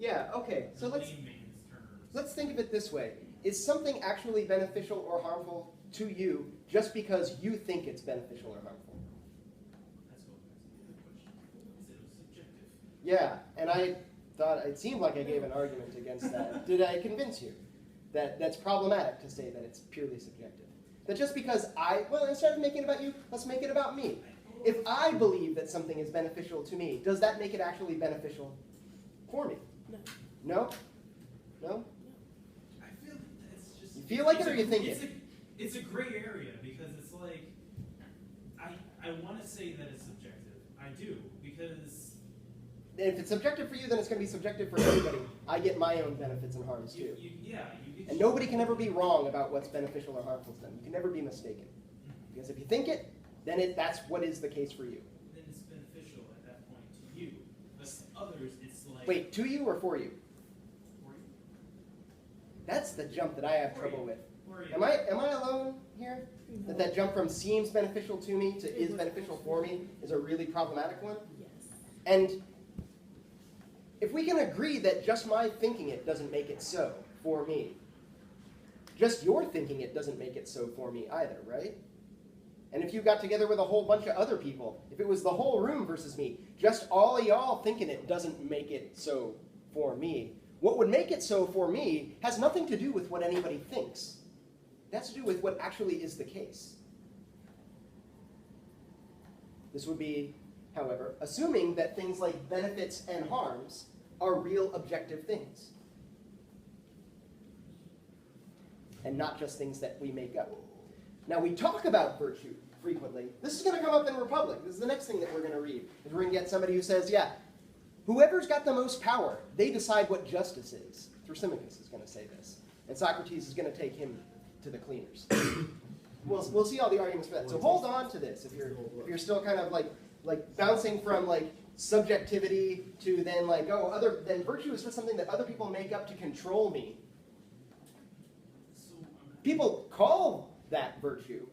Yeah, okay. So in let's layman's terms. let's think of it this way. Is something actually beneficial or harmful to you just because you think it's beneficial or harmful? That's what that's the other question. Is it subjective? Yeah, and I thought it seemed like I gave an argument against that. Did I convince you that that's problematic to say that it's purely subjective? That just because instead of making it about you, let's make it about me. If I believe that something is beneficial to me, does that make it actually beneficial for me? No? No? I feel that that's just. You feel like it it's or you think it's it? It's a gray area because it's like, I want to say that it's subjective. I do because If it's subjective for you, then it's going to be subjective for everybody. I get my own benefits and harms too. you get. And nobody can ever be wrong about what's beneficial or harmful to them. You can never be mistaken. Because if you think it, then that's what is the case for you. Then it's beneficial at that point to you. But others, it's like. Wait, to you or for you? For you. That's the jump that I have For trouble you. with. For you. Am I alone here? That jump from seems beneficial to me to is beneficial for me is a really problematic one? Yes. And if we can agree that just my thinking it doesn't make it so for me, just your thinking it doesn't make it so for me either, right? And if you got together with a whole bunch of other people, if it was the whole room versus me, just all of y'all thinking it doesn't make it so for me, what would make it so for me has nothing to do with what anybody thinks. It has to do with what actually is the case. This would be, however, assuming that things like benefits and harms are real objective things. And not just things that we make up. Now we talk about virtue frequently. This is going to come up in Republic. This is the next thing that we're going to read. Is we're going to get somebody who says, yeah, whoever's got the most power, they decide what justice is. Thrasymachus is going to say this. And Socrates is going to take him to the cleaners. We'll see all the arguments for that. So hold on to this if you're still kind of like bouncing from like subjectivity to then like, then virtue is just something that other people make up to control me. People call that virtue,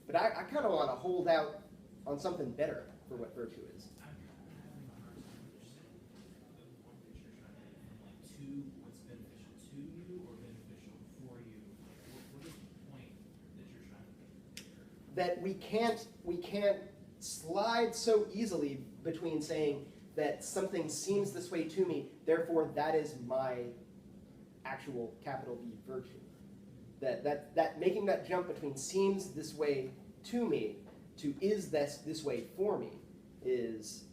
but I kind of want to hold out on something better for what virtue is. I'm having a hard time understanding the point that you're trying to make, like, to what's beneficial to you or beneficial for you. Like, what is the point that you're trying to make there? That we can't slide so easily between saying that something seems this way to me, therefore that is my actual capital V virtue. That making that jump between seems this way to me to is this way for me is,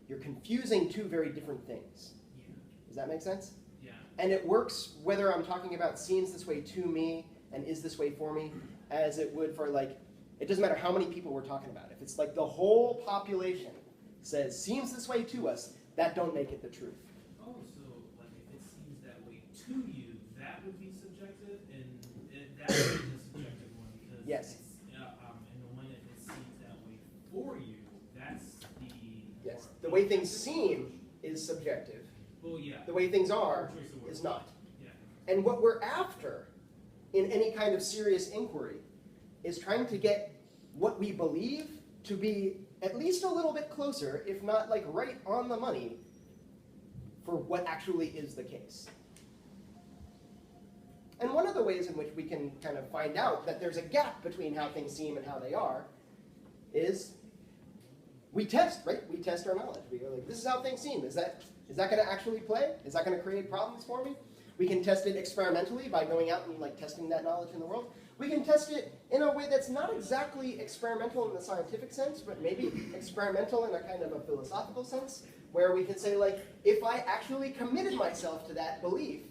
you're confusing two very different things. Yeah. Does that make sense? Yeah. And it works whether I'm talking about seems this way to me and is this way for me, as it would for like, it doesn't matter how many people we're talking about. If it's like the whole population says seems this way to us, that don't make it the truth. Oh, so like if it seems that way to you, that would be subjective, and that would be the subjective one because Yes. it's, and the one if it seems that way for you, that's the Yes. more The way things objective seem approach. is subjective. Well, yeah. The way things are Choice of words. is not. Yeah. And what we're after in any kind of serious inquiry is trying to get what we believe to be at least a little bit closer, if not like right on the money, for what actually is the case. And one of the ways in which we can kind of find out that there's a gap between how things seem and how they are is we test, right? We test our knowledge. We go like, this is how things seem. Is that going to actually play? Is that going to create problems for me? We can test it experimentally by going out and like testing that knowledge in the world. We can test it in a way that's not exactly experimental in the scientific sense, but maybe experimental in a kind of a philosophical sense, where we can say like, if I actually committed myself to that belief,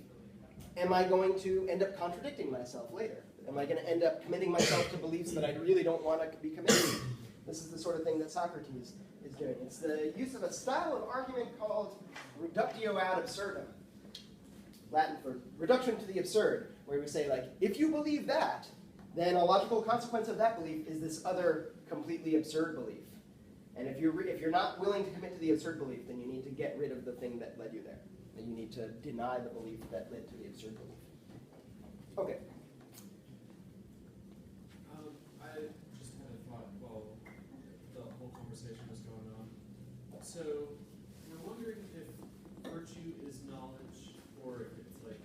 am I going to end up contradicting myself later? Am I going to end up committing myself to beliefs that I really don't want to be committed to? This is the sort of thing that Socrates is doing. It's the use of a style of argument called reductio ad absurdum. Latin for reduction to the absurd, where we say, like, if you believe that, then a logical consequence of that belief is this other completely absurd belief. And if you're not willing to commit to the absurd belief, then you need to get rid of the thing that led you there. And you need to deny the belief that led to the absurd belief. Okay. I just kind of thought while the whole conversation was going on. So we're wondering if virtue is knowledge, or if it's like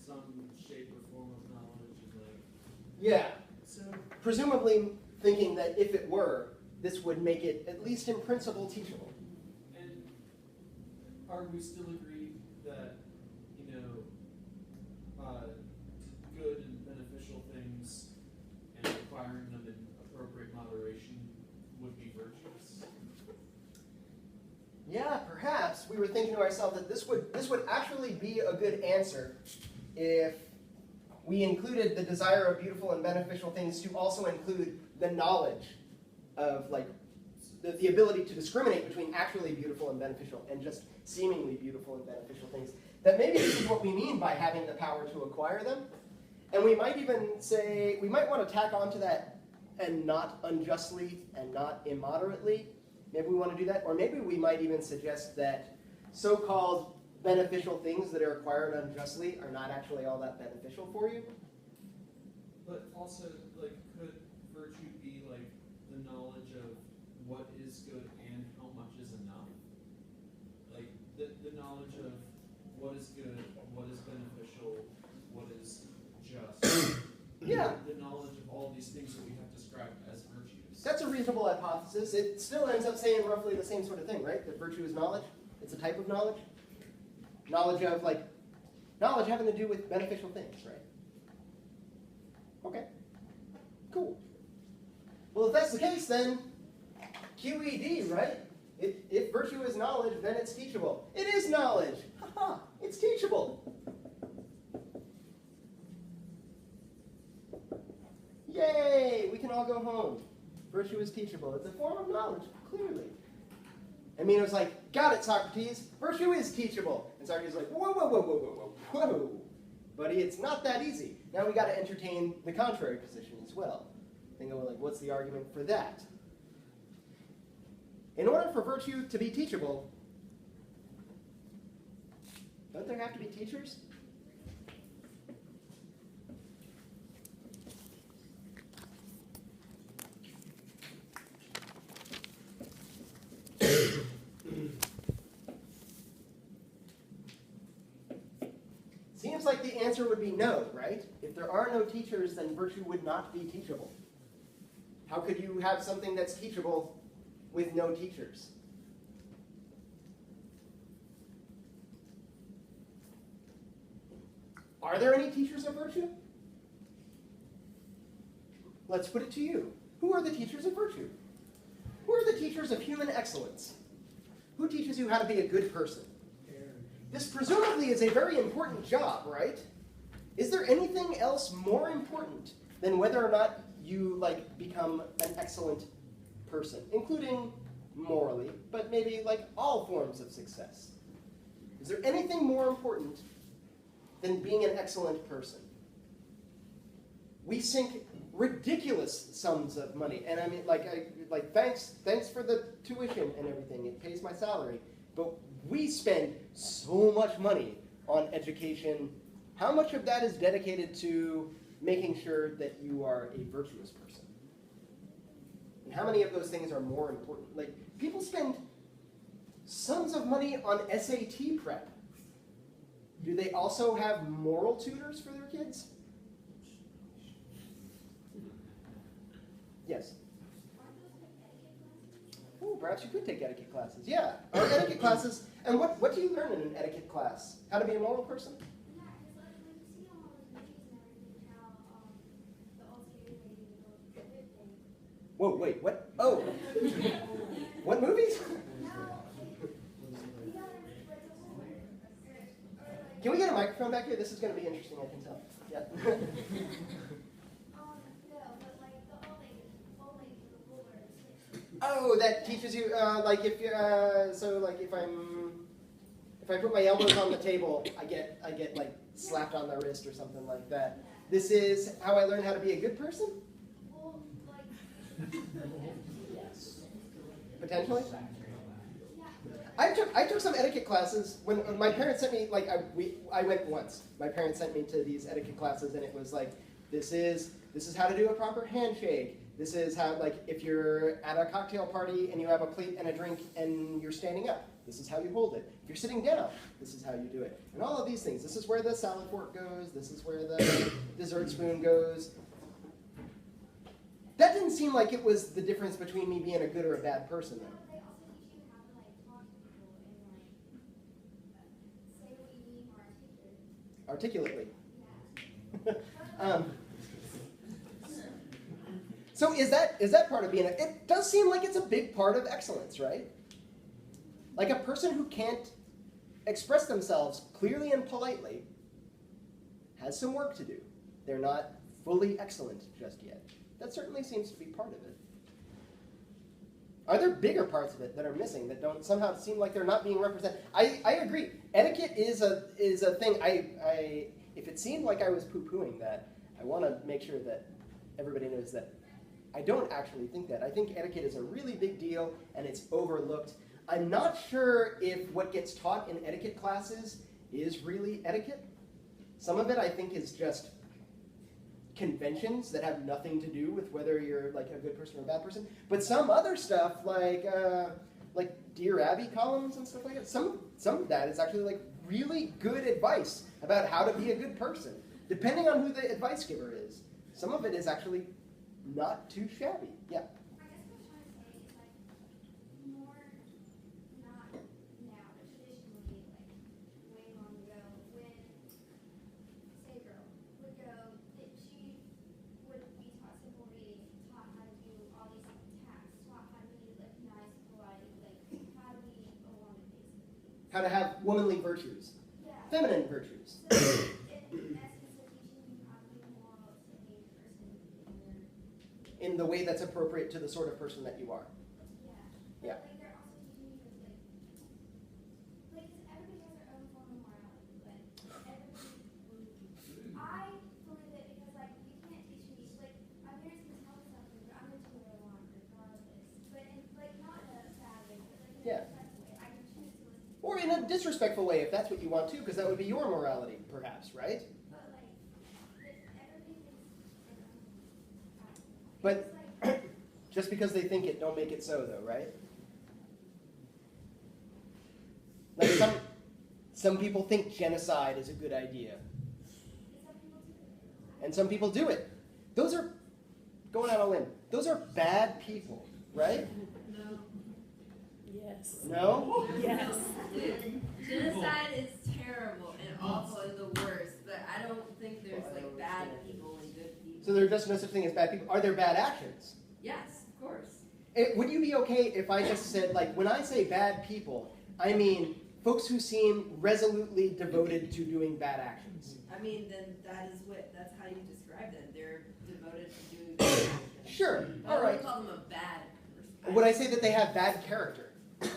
some shape or form of knowledge, and like. Yeah. So Presumably thinking that if it were, this would make it, at least in principle, teachable. And are we still agreed that, you know, good and beneficial things and acquiring them in appropriate moderation would be virtuous? Yeah, perhaps we were thinking to ourselves that this would actually be a good answer if we included the desire of beautiful and beneficial things to also include the knowledge of, like, the ability to discriminate between actually beautiful and beneficial and just seemingly beautiful and beneficial things. That maybe this is what we mean by having the power to acquire them. And we might even say, we might want to tack onto that and not unjustly and not immoderately. Maybe we want to do that. Or maybe we might even suggest that so-called beneficial things that are acquired unjustly are not actually all that beneficial for you. But also, like, could virtue be like the knowledge of what is good and how much is enough? Like the knowledge of what is good, what is beneficial, what is just. Yeah. The knowledge of all these things that we have described as virtues. That's a reasonable hypothesis. It still ends up saying roughly the same sort of thing, right? That virtue is knowledge. It's a type of knowledge. Knowledge of, like, knowledge having to do with beneficial things, right? Okay. Cool. Well, if that's the case, then QED, right? If virtue is knowledge, then it's teachable. It is knowledge. Haha, it's teachable. Yay! We can all go home. Virtue is teachable. It's a form of knowledge, clearly. And Meno's like, got it, Socrates. Virtue is teachable. And Socrates is like, whoa, whoa, whoa, whoa, whoa, whoa, whoa. Buddy, it's not that easy. Now we got to entertain the contrary position as well. Then go like, what's the argument for that? In order for virtue to be teachable, don't there have to be teachers? Seems like the answer would be no, right? If there are no teachers, then virtue would not be teachable. How could you have something that's teachable with no teachers? Are there any teachers of virtue? Let's put it to you. Who are the teachers of virtue? Who are the teachers of human excellence? Who teaches you how to be a good person? This presumably is a very important job, right? Is there anything else more important than whether or not you, like, become an excellent person, including morally, but maybe like all forms of success? Is there anything more important than being an excellent person? We sink ridiculous sums of money, and I mean, thanks for the tuition and everything. It pays my salary, but we spend so much money on education. How much of that is dedicated to making sure that you are a virtuous person? And how many of those things are more important? Like, people spend sums of money on SAT prep. Do they also have moral tutors for their kids? Yes. Oh, perhaps you could take etiquette classes. Yeah, or etiquette classes. And what do you learn in an etiquette class? How to be a moral person? Yeah, because like when you see all those movies and everything, how the old lady goes to whip thing. Whoa, wait, what? Oh. What movies? Can we get a microphone back here? This is going to be interesting, I can tell. Yeah. No, but like the old lady with the ruler, Oh, that teaches you, like if you, so like if I put my elbows on the table, I get like slapped on the wrist or something like that. This is how I learn how to be a good person? Well, like, Potentially? I took some etiquette classes when my parents sent me, like I went once. My parents sent me to these etiquette classes and it was like, this is how to do a proper handshake. This is how, like, if you're at a cocktail party and you have a plate and a drink and you're standing up, this is how you hold it. If you're sitting down, this is how you do it. And all of these things. This is where the salad fork goes. This is where the dessert spoon goes. That didn't seem like it was the difference between me being a good or a bad person, though. they also teach you how to like talk to people and like say what you mean more articulately. Articulately. So is that part of being it does seem like it's a big part of excellence, right? Like a person who can't express themselves clearly and politely has some work to do. They're not fully excellent just yet. That certainly seems to be part of it. Are there bigger parts of it that are missing that don't somehow seem like they're not being represented? I agree. Etiquette is a thing. If it seemed like I was poo-pooing that, I want to make sure that everybody knows that I don't actually think that. I think etiquette is a really big deal and it's overlooked. I'm not sure if what gets taught in etiquette classes is really etiquette. Some of it I think is just conventions that have nothing to do with whether you're like a good person or a bad person. But some other stuff like Dear Abby columns and stuff like that, some of that is actually like really good advice about how to be a good person, depending on who the advice giver is. Some of it is actually not too shabby. Yeah. I guess what I'm trying to say is like more not now, but traditionally, like way long ago, when say a girl would go, she would be taught simple reading, taught how to do all these tasks, taught how to be like nice, polite, like how to be a woman basically. How to have womanly virtues, Yeah. feminine virtues. So in essence, they're teaching you how to be a moral, saving person In the way that's appropriate to the sort of person that you are. Yeah. Yeah. But, like, they're also teaching you, like, 'cause everybody has their own form of morality. Like, I believe it because, like, you can't teach me, like, my parents can tell me something, but I'm going to do what I want regardless. But, like, not in a bad way, but, like, in Yeah. a respectful way. I can choose to listen. Or in a disrespectful way, if that's what you want to, because that would be your morality, perhaps, right? But, like, everybody thinks, But it's like, just because they think it, don't make it so, though, right? Like some people think genocide is a good idea, some people do it. and some people do it. Those are, going out on a limb, those are bad people, right? No. Yes. No? Yes. Dude, genocide is terrible and awful and the worst, but I don't think there's like bad people and good people. So there are just no such thing as bad people. Are there bad actions? Yes, of course. Would you be okay if I just said, like, when I say bad people, I mean folks who seem resolutely devoted to doing bad actions? I mean, then that's how you describe them. They're devoted to doing bad actions. Sure. I All wouldn't right. call them a bad person. Would I say that they have bad character?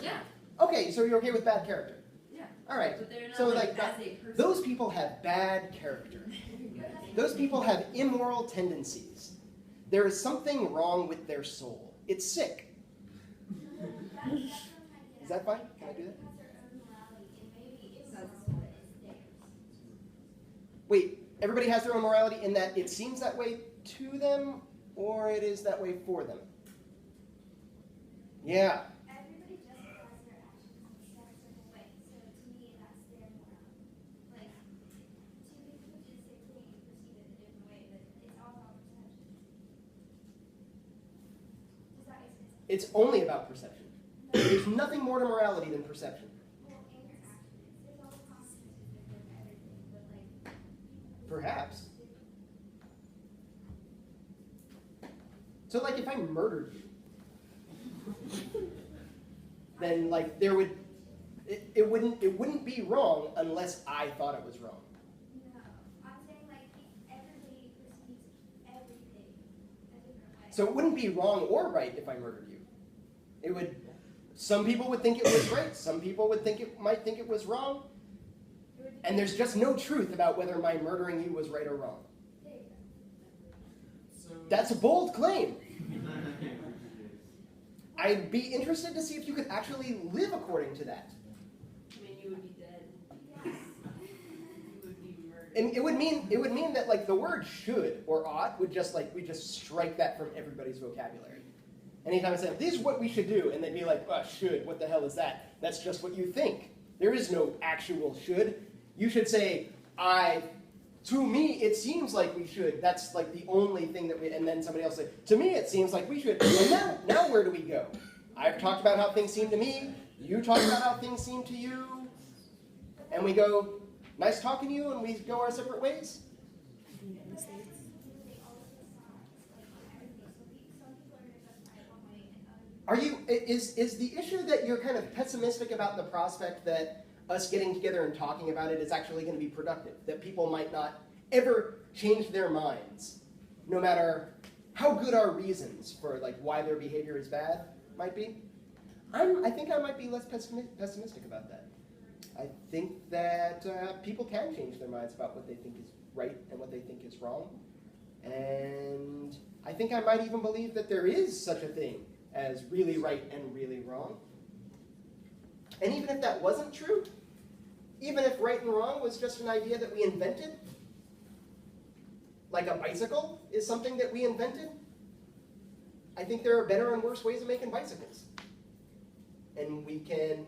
Yeah, Okay, so you're okay with bad character. yeah. All right. But they're not So like like as a person. those people have bad character. Those people have immoral tendencies. There is something wrong with their soul. It's sick. That's what I'm trying to get Is that at. fine? Can I do that? Everybody has their own morality, and maybe it's Sounds moral, but it's theirs. Wait, everybody has their own morality in that it seems that way to them, or it is that way for them? Yeah. Everybody justifies their actions in a certain way, so to me, that's their morality. Like, two people who do the same thing and perceive it in a different way, but it's all about perception. Does that make sense? It's only about perception. No. There's nothing more to morality than perception. Well, in your actions, there's all consequences with everything, but like. Perhaps. So like if I murdered you, then like there would it wouldn't be wrong unless I thought it was wrong. No, I'm saying like everybody perceives everything a different way. So it wouldn't be wrong or right if I murdered you. It would. Some people would think it was right. Some people might think it was wrong. And there's just no truth about whether my murdering you was right or wrong. So That's a bold claim. I'd be interested to see if you could actually live according to that. I mean, you would be dead. Yes. You would be murdered. And it would mean that like the word should or ought would just like we just strike that from everybody's vocabulary. Anytime I say this is what we should do, and they'd be like, oh, should, what the hell is that? That's just what you think. There is no actual should. You should say, to me, it seems like we should. That's like the only thing that we, and then somebody else say, to me, it seems like we should. And now where do we go? I've talked about how things seem to me. You talk about how things seem to you. And we go, nice talking to you, and we go our separate ways. Are you, is the issue that you're kind of pessimistic about the prospect that us getting together and talking about it is actually going to be productive? That people might not ever change their minds, no matter how good our reasons for like why their behavior is bad might be? I think I might be less pessimistic about that. I think that people can change their minds about what they think is right and what they think is wrong. And I think I might even believe that there is such a thing as really right and really wrong. And even if that wasn't true, even if right and wrong was just an idea that we invented, like a bicycle is something that we invented, I think there are better and worse ways of making bicycles. And we can,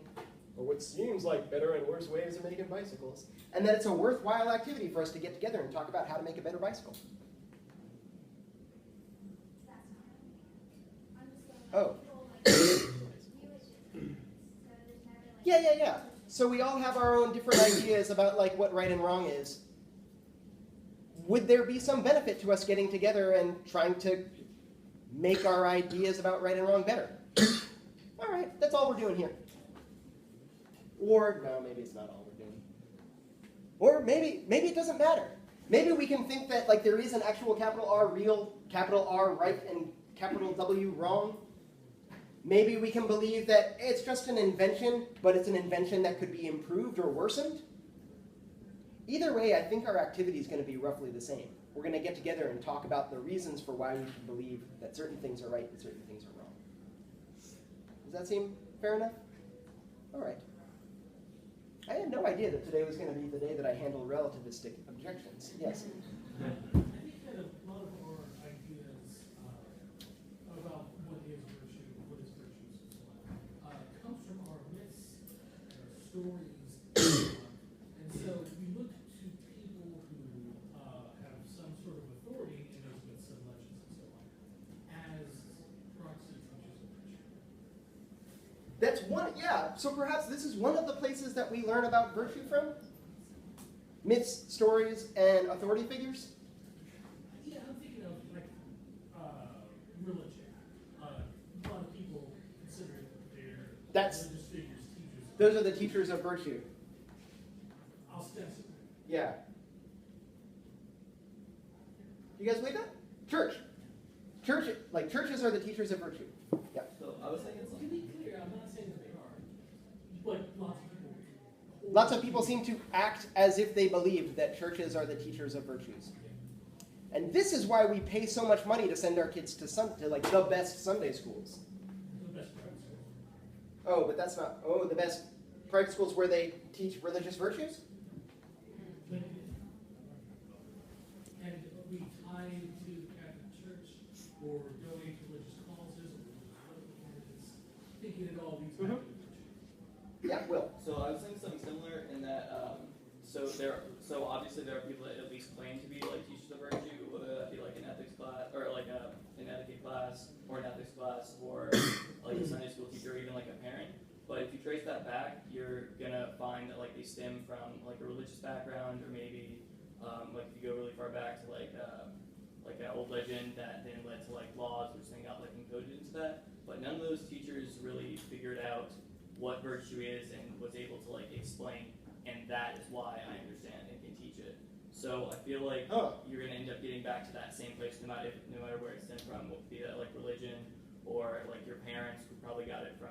or what seems like better and worse ways of making bicycles, and that it's a worthwhile activity for us to get together and talk about how to make a better bicycle. Oh. Yeah. So we all have our own different ideas about like what right and wrong is. Would there be some benefit to us getting together and trying to make our ideas about right and wrong better? All right, that's all we're doing here. Or, no, maybe it's not all we're doing. Or maybe it doesn't matter. Maybe we can think that like there is an actual capital R real, capital R right, and capital W wrong. Maybe we can believe that it's just an invention, but it's an invention that could be improved or worsened. Either way, I think our activity is going to be roughly the same. We're going to get together and talk about the reasons for why we should believe that certain things are right and certain things are wrong. Does that seem fair enough? All right. I had no idea that today was going to be the day that I handle relativistic objections. Yes? I think that a lot of our ideas about what is virtue, what is virtues, and so on, comes from our myths and our stories. And so we look to people who have some sort of authority in those myths and legends and so on as proxy teachers of virtue. That's one, yeah. So perhaps this is one of the places that we learn about virtue from? Myths, stories, and authority figures? Yeah, I'm thinking of like religion. A lot of people consider their religious figures teachers. Those are the teachers of virtue. Ostensibly. Yeah. You guys believe that? Churches are the teachers of virtue. Yeah. So I was thinking To something. be clear, I'm not saying that they are, but Lots of people seem to act as if they believed that churches are the teachers of virtues. And this is why we pay so much money to send our kids to like the best Sunday schools. The best private schools. Oh, but that's not, the best private schools where they teach religious virtues? And we tie to the Catholic Church or donate to religious causes or religious candidates, thinking it all leads back to virtue. Yeah, Will. So I was thinking something similar in that, so obviously there are people that at least claim to be like teachers of virtue, whether that be like an ethics class or like an etiquette class or an ethics class or like a Sunday school teacher or even like a parent. But if you trace that back, you're gonna find that like they stem from like a religious background or maybe like if you go really far back to like an old legend that then led to like laws which then got like encoded into that. But none of those teachers really figured out what virtue is and was able to like explain, and that is why I understand and can teach it. So I feel like you're gonna end up getting back to that same place no matter where it stems from, be that like religion or like your parents who probably got it from,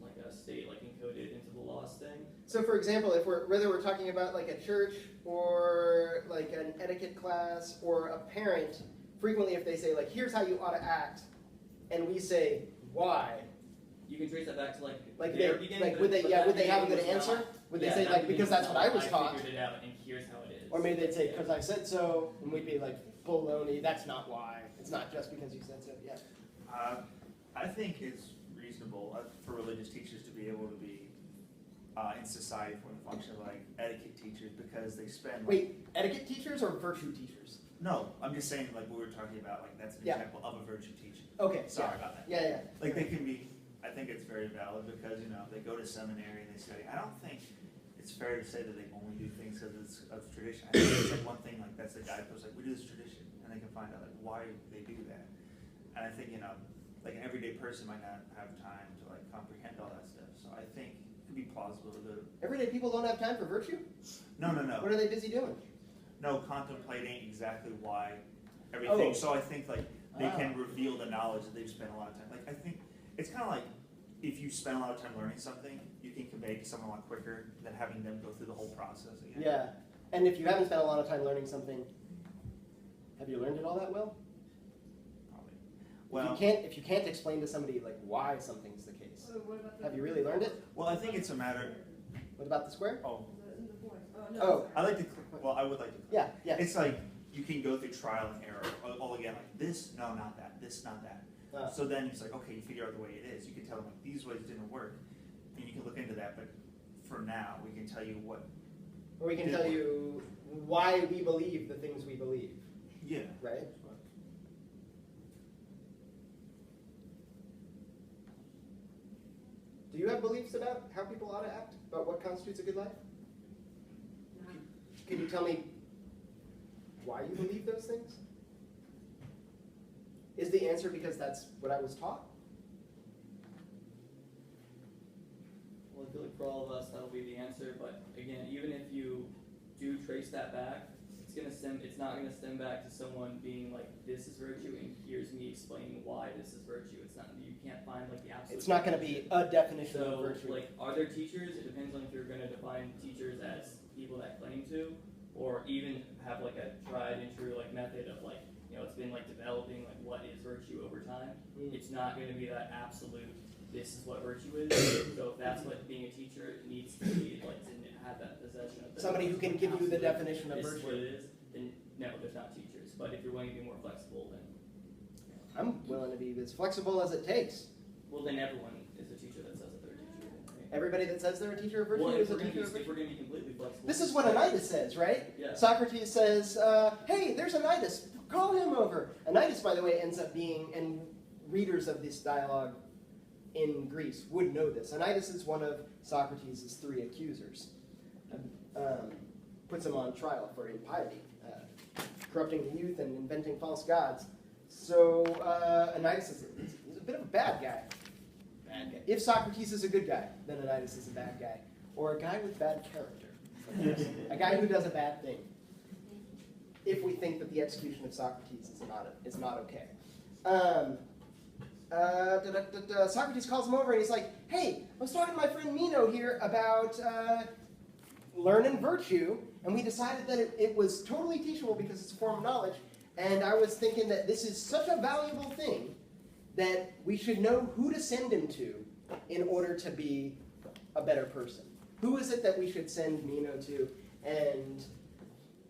like a state like encoded into the laws thing. So for example, whether we're talking about like a church or like an etiquette class or a parent, frequently if they say like, here's how you ought to act, and we say, why? You can trace that back to Like their they, beginning. like would they have a good answer? Would they say like, because that's what I was taught? figured it out, and here's how it is. Or maybe they'd say, because I said so, and we'd be like, baloney, that's not why. It's not just because you said so, yeah. I think it's reasonable for religious teachers to be able to be in society for the function of like etiquette teachers because they spend. Wait, etiquette teachers or virtue teachers? No, I'm just saying like what we were talking about, like that's an example of a virtue teacher. Okay. Sorry about that. Yeah. Like they can be, I think it's very valid because, they go to seminary and they study. I don't think it's fair to say that they only do things because it's of tradition. I think it's like one thing, like that's the guidepost, like we do this tradition, and they can find out like why they do that. And I think, like an everyday person might not have time to like comprehend all that stuff. So I think it could be plausible to go. Everyday people don't have time for virtue? No. What are they busy doing? No, contemplating exactly why everything. Oh. So I think like they can reveal the knowledge that they've spent a lot of time. Like I think it's kind of like if you spend a lot of time learning something, you can convey it to someone a lot quicker than having them go through the whole process again. Yeah. And if you haven't spent a lot of time learning something, have you learned it all that well? Probably. Well, if you can't explain to somebody like why something's the case, So what about the? have you really learned it? well, I think it's a matter. What about the square? Oh, The point. Oh, no. Oh. I like to. Well, I would like to. Yeah. It's like you can go through trial and error all again. Like this, no, not that. This, not that. So then it's like, okay, you figure out the way it is. You can tell them like these ways didn't work, and you can look into that. But for now, we can tell you what. Or we can tell you why we believe the things we believe. Yeah. Right? Do you have beliefs about how people ought to act? About what constitutes a good life? Can you tell me why you believe those things? Is the answer because that's what I was taught? Well, I feel like for all of us that'll be the answer. But again, even if you do trace that back, it's not gonna stem back to someone being like, this is virtue, and here's me explaining why this is virtue. It's not, you can't find like the absolute. It's not going to be a definition of So, virtue. like, are there teachers? It depends on if you're going to define teachers as people that claim to, or even have like a tried and true like method of like, it's been like developing like what is virtue over time. It's not going to be that absolute. This is what virtue is. So if that's what being a teacher needs to be, like to have that possession of Somebody who can give you the definition of this is what virtue. it is, then no, there's not teachers. But if you're willing to be more flexible, then I'm willing to be as flexible as it takes. well, then everyone is a teacher that says that they're a teacher. Right? Everybody that says they're a teacher of virtue Well, is if a teacher of if virtue. we're going to be completely flexible. This is what Anitis says, right? Yeah. Socrates says, hey, there's Anitis. Call him over. Anitis, by the way, ends up being, and readers of this dialogue in Greece would know this. Anitis is one of Socrates' 3 accusers. Puts him on trial for impiety, corrupting the youth and inventing false gods. So Anitis is a bit of a bad guy. If Socrates is a good guy, then Anitis is a bad guy. Or a guy with bad character. A guy who does a bad thing. If we think that the execution of Socrates is not okay. Socrates calls him over and he's like, hey, I was talking to my friend Meno here about learning virtue, and we decided that it was totally teachable because it's a form of knowledge, and I was thinking that this is such a valuable thing that we should know who to send him to in order to be a better person. Who is it that we should send Meno to? And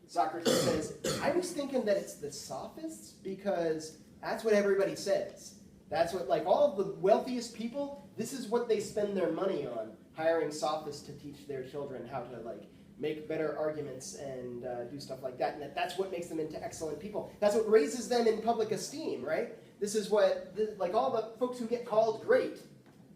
Socrates says, I was thinking that it's the sophists because that's what everybody says. That's what, like all of the wealthiest people, this is what they spend their money on, hiring sophists to teach their children how to like make better arguments and do stuff like that. And that's what makes them into excellent people. That's what raises them in public esteem, right? This is what, like all the folks who get called great,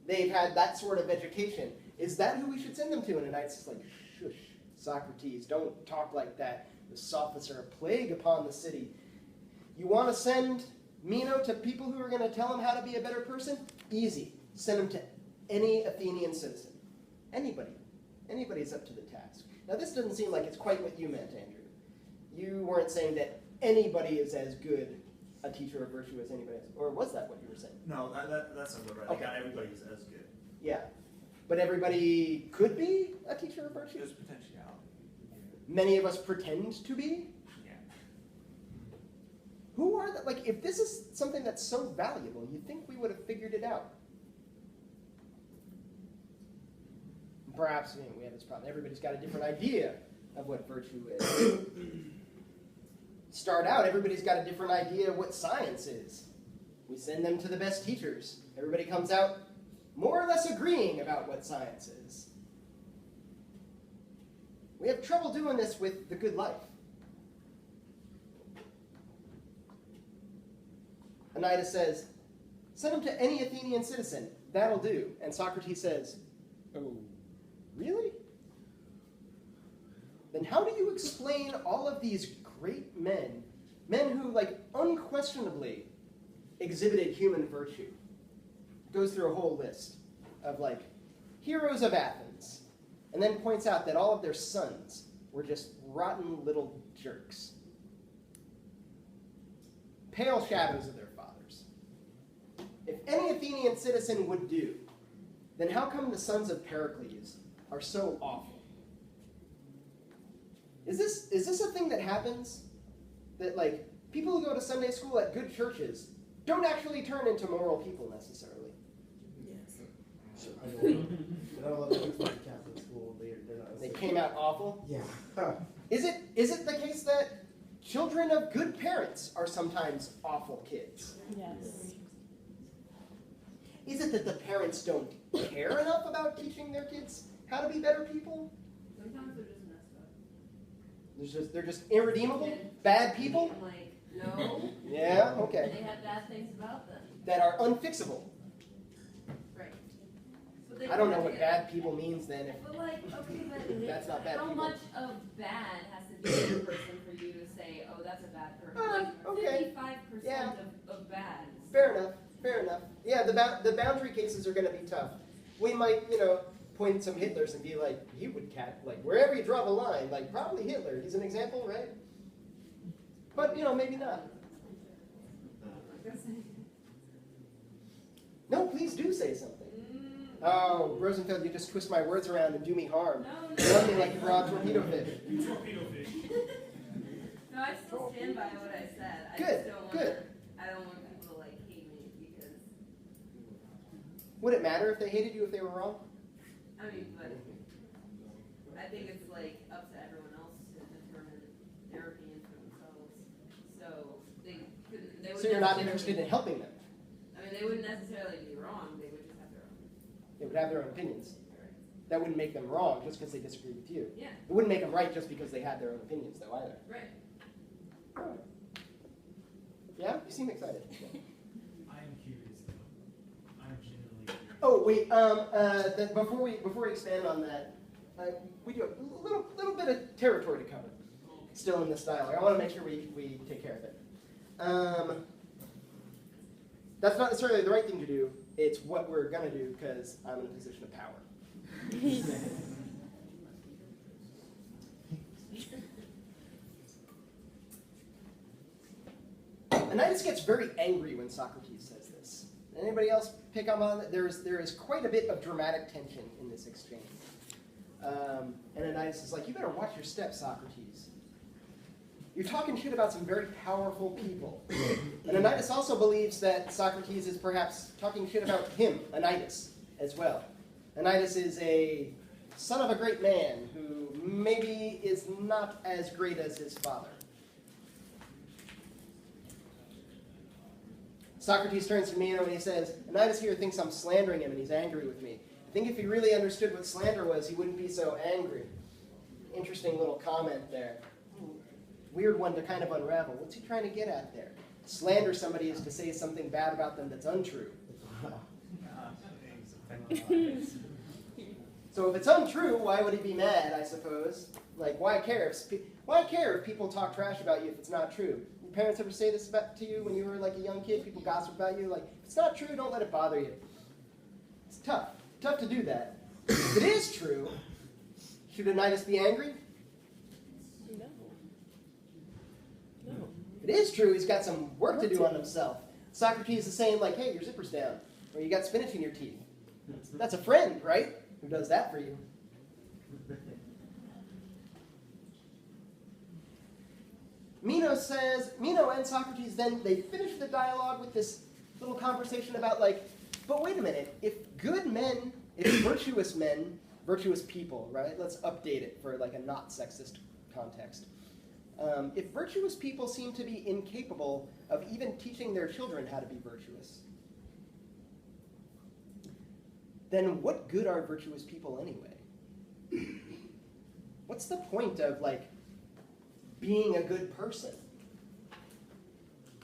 they've had that sort of education. Is that who we should send them to? And Anitis is like, shush, Socrates, don't talk like that. The sophists are a plague upon the city. You want to send Meno to people who are going to tell him how to be a better person? Easy. Send him to any Athenian citizen. Anybody. Anybody's up to the task. Now this doesn't seem like it's quite what you meant, Andrew. You weren't saying that anybody is as good a teacher of virtue as anybody else. Or was that what you were saying? No, that's not right. Okay. Not everybody's as good. Yeah. But everybody could be a teacher of virtue? There's potentiality. Many of us pretend to be? Yeah. Who are the, like, if this is something that's so valuable, you'd think we would have figured it out. Perhaps, we have this problem. Everybody's got a different idea of what virtue is. Start out, everybody's got a different idea of what science is. We send them to the best teachers. Everybody comes out more or less agreeing about what science is. We have trouble doing this with the good life. Anytus says, send them to any Athenian citizen. That'll do. And Socrates says, oh, really? Then how do you explain all of these great men who, like, unquestionably exhibited human virtue? Goes through a whole list of, like, heroes of Athens, and then points out that all of their sons were just rotten little jerks. Pale shadows of their fathers. If any Athenian citizen would do, then how come the sons of Pericles are so awful? Is this a thing that happens? That, like, people who go to Sunday school at good churches don't actually turn into moral people necessarily? Yes. Sure, I know a lot of people from Catholic school, they're not. They came out awful? Yeah. Is it the case that children of good parents are sometimes awful kids? Yes. Is it that the parents don't care enough about teaching their kids how to be better people? Sometimes they're just messed up. They're just irredeemable? Bad people? I'm like, no. Yeah, okay. They have bad things about them. That are unfixable. Right. But they I don't know can't what get- bad people means then. But like, okay, but That's not bad how people. much of bad has to be in a person for you to say, oh, that's a bad person? Like, Okay. 55% Yeah. of bad. Fair enough. Fair enough. Yeah, the boundary cases are going to be tough. We might, point at some Hitlers and be like, he would wherever you draw the line, like probably Hitler. He's an example, right? But, maybe not. No, please do say something. Oh, Rosenfeld, you just twist my words around and do me harm. No. Run me like a raw torpedo fish. Torpedo fish. No, I still stand by what I said. I Good, just don't want good. I don't want people to hate me because Would it matter if they hated you if they were wrong? but I think it's up to everyone else to determine their opinion for themselves. So they wouldn't So you're not necessarily- interested in helping them. I mean, they wouldn't necessarily be wrong. They would just have their own. They would have their own opinions. That wouldn't make them wrong just because they disagree with you. Yeah. It wouldn't make them right just because they had their own opinions, though, either. Right. Yeah? You seem excited. I am curious though. I'm genuinely curious. Oh, wait. Before we expand on that, we do a little bit of territory to cover. Still in this dialogue. I want to make sure we take care of it. That's not necessarily the right thing to do. It's what we're going to do because I'm in a position of power. Anytus gets very angry when Socrates says this. Anybody else pick up on that? There is quite a bit of dramatic tension in this exchange. And Anytus is like, you better watch your step, Socrates. You're talking shit about some very powerful people. And Anytus also believes that Socrates is perhaps talking shit about him, Anytus, as well. Anytus is a son of a great man who maybe is not as great as his father. Socrates turns to Meno and he says, Anytus here thinks I'm slandering him and he's angry with me. I think if he really understood what slander was, he wouldn't be so angry. Interesting little comment there. Weird one to kind of unravel. What's he trying to get at there? Slander somebody is to say something bad about them that's untrue. So if it's untrue, why would he be mad, I suppose? Like, why care if people talk trash about you if it's not true? Your parents ever say this to you when you were like a young kid? People gossip about you? Like, if it's not true, don't let it bother you. It's tough. Tough to do that. If it is true, should Anytus be angry? No. No. If it is true, he's got some work to do on himself. Socrates is saying, like, hey, your zipper's down, or you got spinach in your teeth. That's a friend, right? Who does that for you? Meno and Socrates then, they finish the dialogue with this little conversation about, like, but wait a minute, if good men, if virtuous men, virtuous people, right? Let's update it for like a not sexist context. If virtuous people seem to be incapable of even teaching their children how to be virtuous, then what good are virtuous people anyway? What's the point of, like, being a good person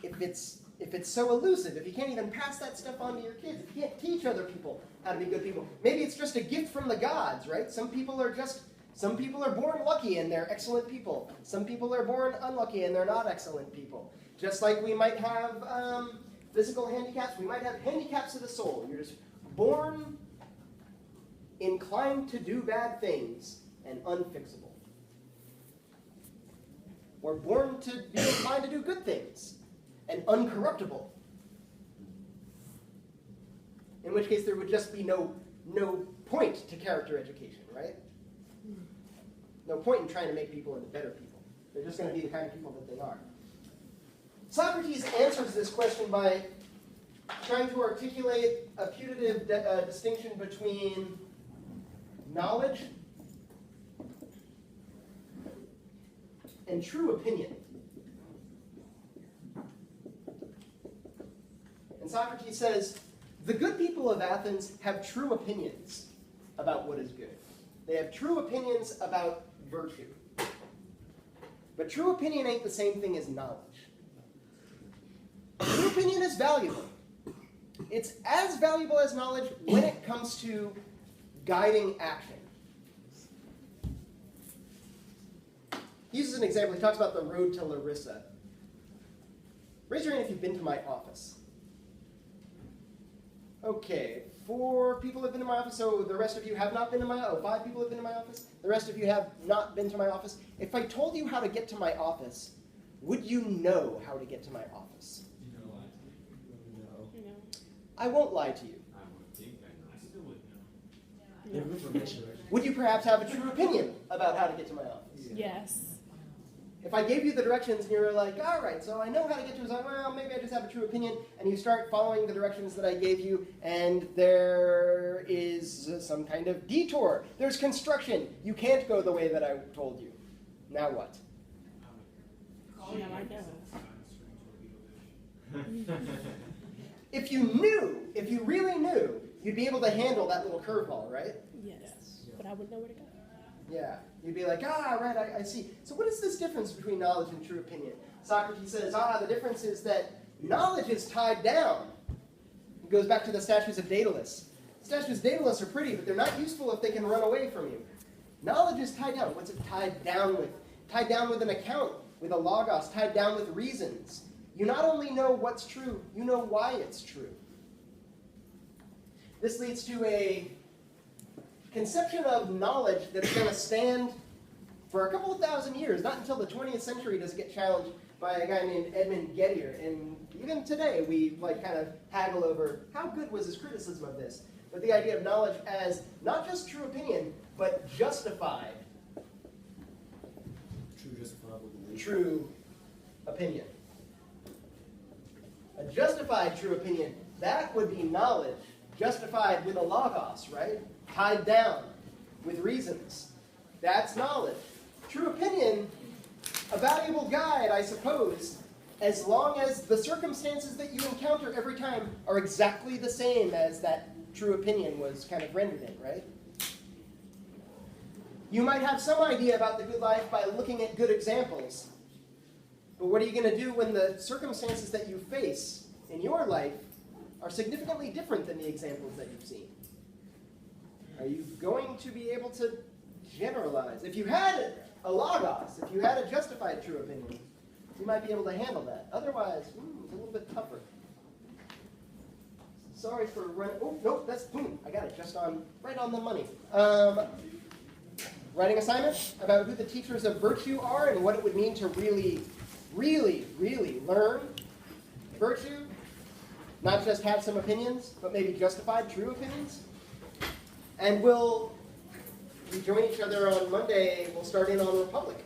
if it's so elusive, if you can't even pass that stuff on to your kids, if you can't teach other people how to be good people? Maybe it's just a gift from the gods, right? Some people are born lucky and they're excellent people. Some people are born unlucky and they're not excellent people. Just like we might have physical handicaps, we might have handicaps of the soul. You're just born inclined to do bad things and unfixable. Or born to be inclined to do good things and uncorruptible. In which case there would just be no point to character education, right? No point in trying to make people into better people. They're just going to be the kind of people that they are. Socrates answers this question by trying to articulate a putative distinction between knowledge and true opinion. And Socrates says, the good people of Athens have true opinions about what is good. They have true opinions about virtue. But true opinion ain't the same thing as knowledge. True opinion is valuable. It's as valuable as knowledge when it comes to guiding action. He uses an example. He talks about the road to Larissa. Raise your hand if you've been to my office. Okay, 4 people have been to my office, so the rest of you have not been to my office. 5 people have been to my office. The rest of you have not been to my office. If I told you how to get to my office, would you know how to get to my office? You know what? No. I won't lie to you. I would think I still would know. They have information, right? Would you perhaps have a true opinion about how to get to my office? Yes. If I gave you the directions and you were like, all right, so I know how to get to it, well, maybe I just have a true opinion, and you start following the directions that I gave you, and there is some kind of detour. There's construction. You can't go the way that I told you. Now what? Now I know. If you really knew, you'd be able to handle that little curveball, right? Yes. But I wouldn't know where to go. Yeah, you'd be like, right, I see. So what is this difference between knowledge and true opinion? Socrates says, the difference is that knowledge is tied down. It goes back to the statues of Daedalus. Statues of Daedalus are pretty, but they're not useful if they can run away from you. Knowledge is tied down. What's it tied down with? Tied down with an account, with a logos, tied down with reasons. You not only know what's true, you know why it's true. This leads to a conception of knowledge that's going to stand for a couple of thousand years. Not until the 20th century does it get challenged by a guy named Edmund Gettier. And even today, we kind of haggle over how good was his criticism of this. But the idea of knowledge as not just true opinion, but justified True, justifiable belief. true opinion. A justified true opinion, that would be knowledge, justified with a logos, right? Tied down with reasons. That's knowledge. True opinion, a valuable guide, I suppose, as long as the circumstances that you encounter every time are exactly the same as that true opinion was kind of rendered in, right? You might have some idea about the good life by looking at good examples. But what are you going to do when the circumstances that you face in your life are significantly different than the examples that you've seen? Are you going to be able to generalize? If you had a logos, if you had a justified true opinion, you might be able to handle that. Otherwise, it's a little bit tougher. Sorry for running. Oh, nope, that's boom. I got it just right on the money. Writing assignment about who the teachers of virtue are and what it would mean to really really, really learn virtue, not just have some opinions, but maybe justified, true opinions. And we join each other on Monday. We'll start in on Republic.